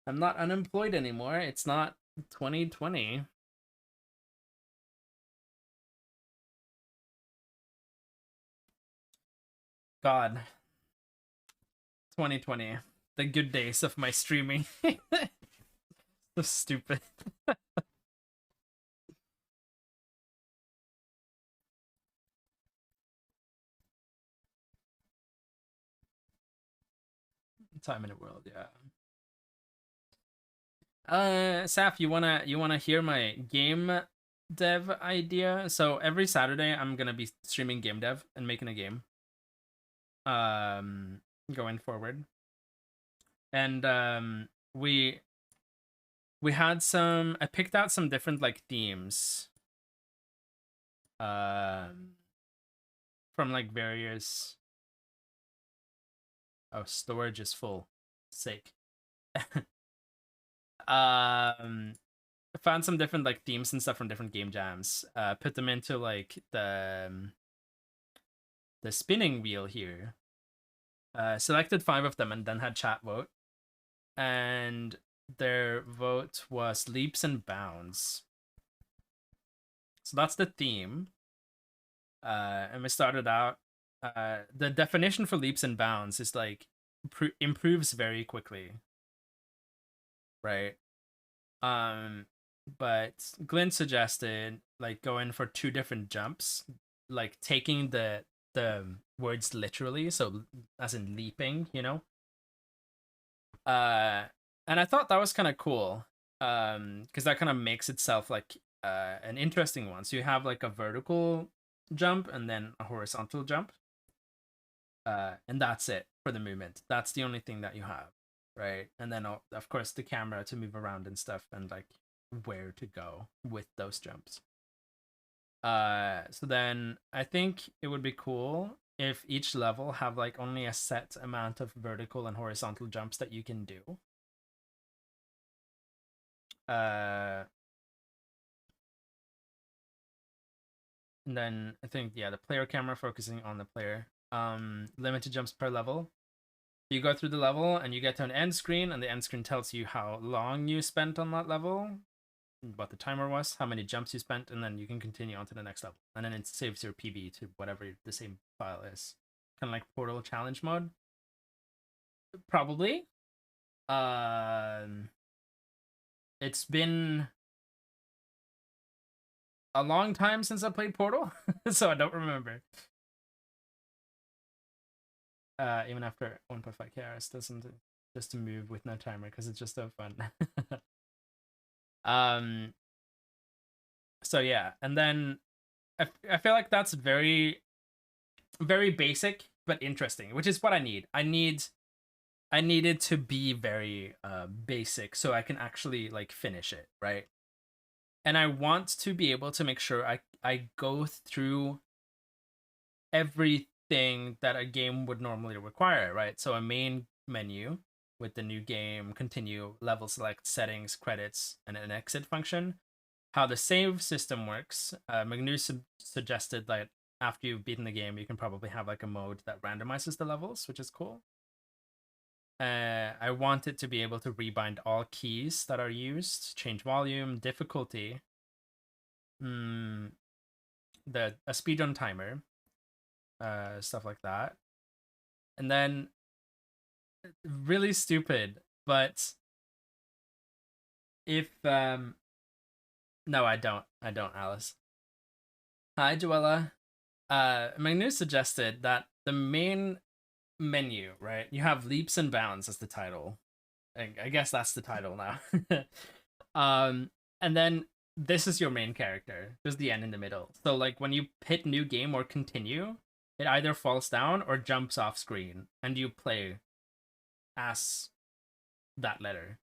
I'm not unemployed anymore. It's not 2020. God, 2020. The good days of my streaming. So stupid. Time in the world, yeah. Saf, you wanna hear my game dev idea? So every Saturday I'm gonna be streaming game dev and making a game. Um, going forward. And we had some I picked out some different like themes. Um from like various oh storage is full. Sake. um Found some different like themes and stuff from different game jams. Put them into like the spinning wheel here. Selected 5 of them and then had chat vote. And their vote was leaps and bounds. So that's the theme. And we started out. The definition for leaps and bounds is like improves very quickly, right? Um, but Glenn suggested like going for 2 different jumps, like taking the words literally, so as in leaping, Uh, and I thought that was kind of cool, because that kind of makes itself like an interesting one. So you have like a vertical jump and then a horizontal jump, and that's it for the movement. That's the only thing that you have, right? And then of course the camera to move around and stuff, and like where to go with those jumps. So then I think it would be cool if each level have like only a set amount of vertical and horizontal jumps that you can do. Uh, and then I think the player camera focusing on the player. Limited jumps per level. You go through the level and you get to an end screen, and the end screen tells you how long you spent on that level, what the timer was, how many jumps you spent, and then you can continue on to the next level. And then it saves your PB to whatever the same file is. Kind of like Portal challenge mode. Probably. It's been a long time since I played Portal, so I don't remember. Even after 1.5 hours, doesn't just to move with no timer because it's just so fun. um. So yeah, and then I feel like that's very very basic but interesting, which is what I need. I need it to be very basic so I can actually like finish it, right? And I want to be able to make sure I go through everything that a game would normally require, right? So a main menu with the new game, continue, level select, settings, credits, and an exit function. How the save system works, Magnu suggested that after you've beaten the game, you can probably have like a mode that randomizes the levels, which is cool. I want it to be able to rebind all keys that are used, change volume, difficulty, a speedrun timer, stuff like that. And then really stupid, but if no, I don't, Alice. Hi, Joella. Magnu suggested that the main menu, right? You have leaps and bounds as the title. I guess that's the title now. um, and then this is your main character. There's the end in the middle. So like when you hit new game or continue, it either falls down or jumps off screen, and you play as that letter.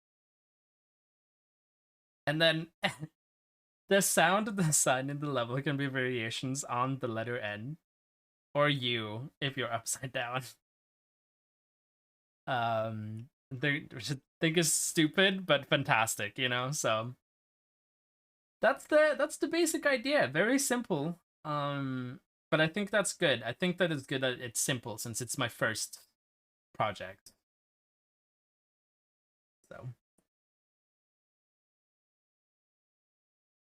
And then the sound of the sign in the level can be variations on the letter N or U if you're upside down. Which I think is stupid but fantastic, you know. So that's the basic idea. Very simple. But I think that's good. I think that it's good that it's simple since it's my first project. So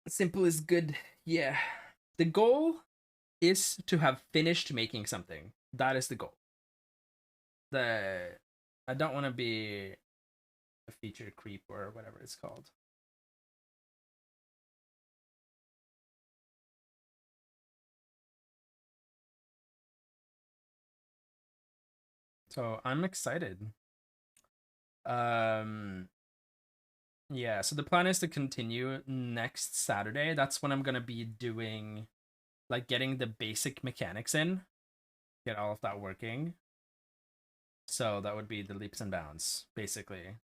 simple is good. Yeah. The goal is to have finished making something. That is the goal. The I don't want to be a feature creep or whatever it's called. So I'm excited. Um yeah, so the plan is to continue next Saturday. That's when I'm gonna be doing like getting the basic mechanics in, get all of that working. So that would be the leaps and bounds, basically.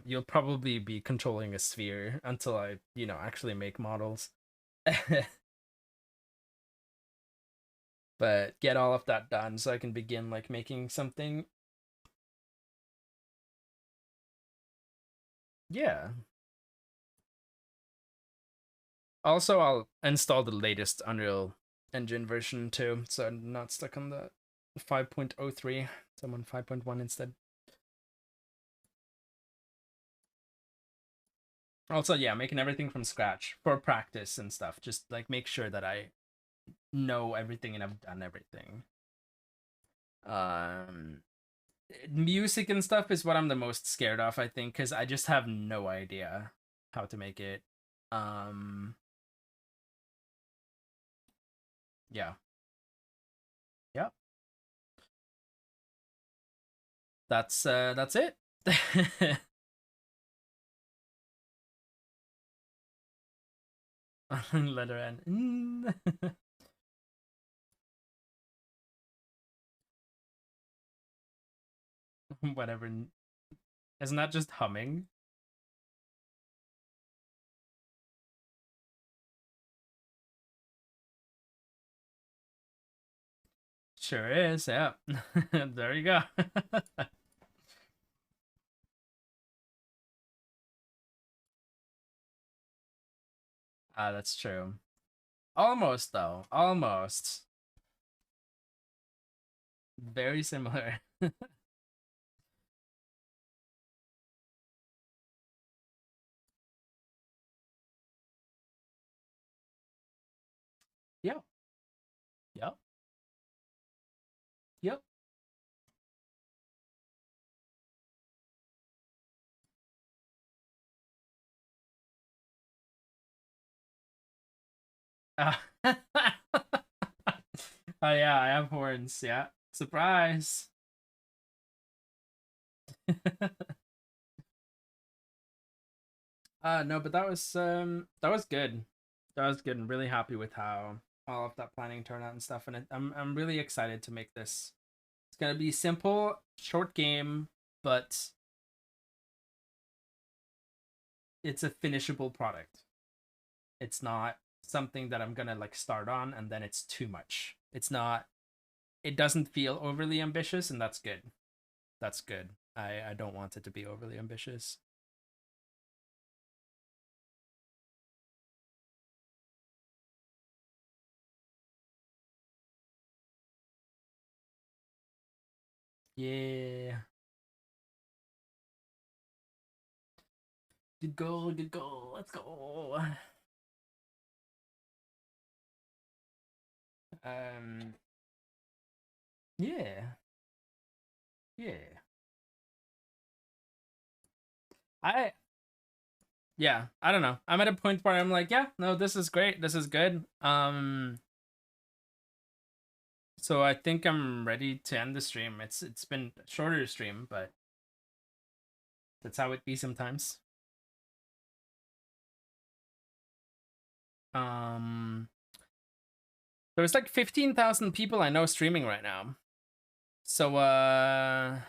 You'll probably be controlling a sphere until I, actually make models. But get all of that done so I can begin like making something. Yeah. Also, I'll install the latest Unreal Engine version too, so I'm not stuck on the 5.03. So I'm on 5.1 instead. Also, yeah, making everything from scratch for practice and stuff. Just like make sure that I know everything and I've done everything. Um, Music and stuff is what I'm the most scared of, I think, because I just have no idea how to make it. Um, yeah, yep. That's it. Letter N. Whatever. Isn't that just humming? Sure is. Yeah. There you go. Ah, that's true. Almost though. Almost. Very similar. Yep. Yep. Yep. Uh, oh yeah, I have horns. Yeah. Surprise. No, but that was good. That was good. I'm really happy with how all of that planning turned out and stuff. And I'm really excited to make this. It's gonna be simple, short game, but it's a finishable product. It's not something that I'm gonna like start on and then it's too much. It's not. It doesn't feel overly ambitious, and that's good. That's good. I don't want it to be overly ambitious. Yeah. Good goal, good goal. Let's go. Um, yeah, yeah. I yeah, I don't know. I'm at a point where I'm like, yeah, no, this is great. This is good. So I think I'm ready to end the stream. It's been a shorter stream, but that's how it be sometimes. There's like 15,000 people I know streaming right now. So how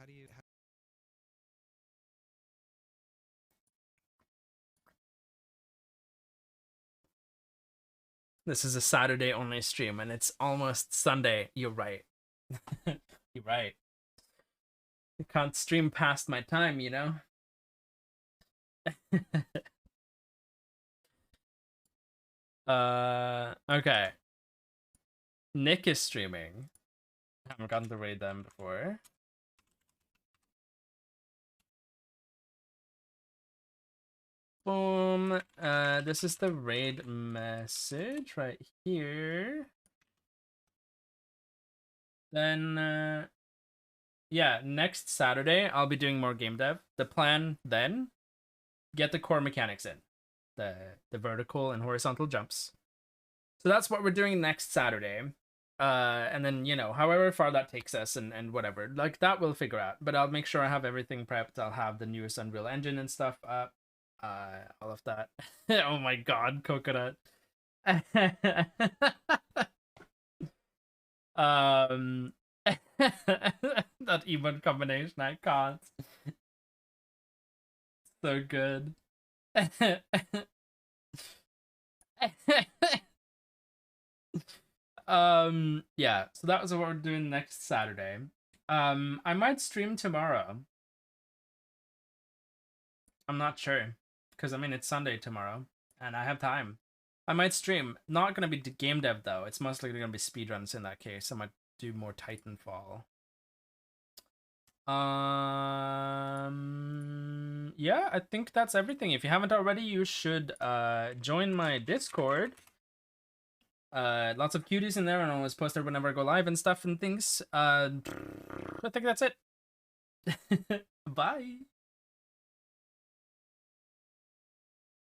do you This is a Saturday only stream and it's almost Sunday. You're right. You're right. I can't stream past my time, you know? Okay. Nick is streaming. I haven't gotten to raid them before. Boom. This is the raid message right here. Then, yeah, next Saturday, I'll be doing more game dev. The plan then, get the core mechanics in. The vertical and horizontal jumps. So that's what we're doing next Saturday. And then, you know, however far that takes us and whatever, like that we'll figure out. But I'll make sure I have everything prepped. I'll have the newest Unreal Engine and stuff up. All of that. Oh my god, coconut. That even combination, I can't. So good. Yeah, so that was what we're doing next Saturday. I might stream tomorrow. I'm not sure, because I mean it's Sunday tomorrow and I have time. I might stream. Not gonna be game dev though. It's mostly gonna be speedruns in that case. I might do more Titanfall. Yeah, I think that's everything. If you haven't already, you should join my Discord. Lots of cuties in there, and I always post there whenever I go live and stuff and things. I think that's it. Bye.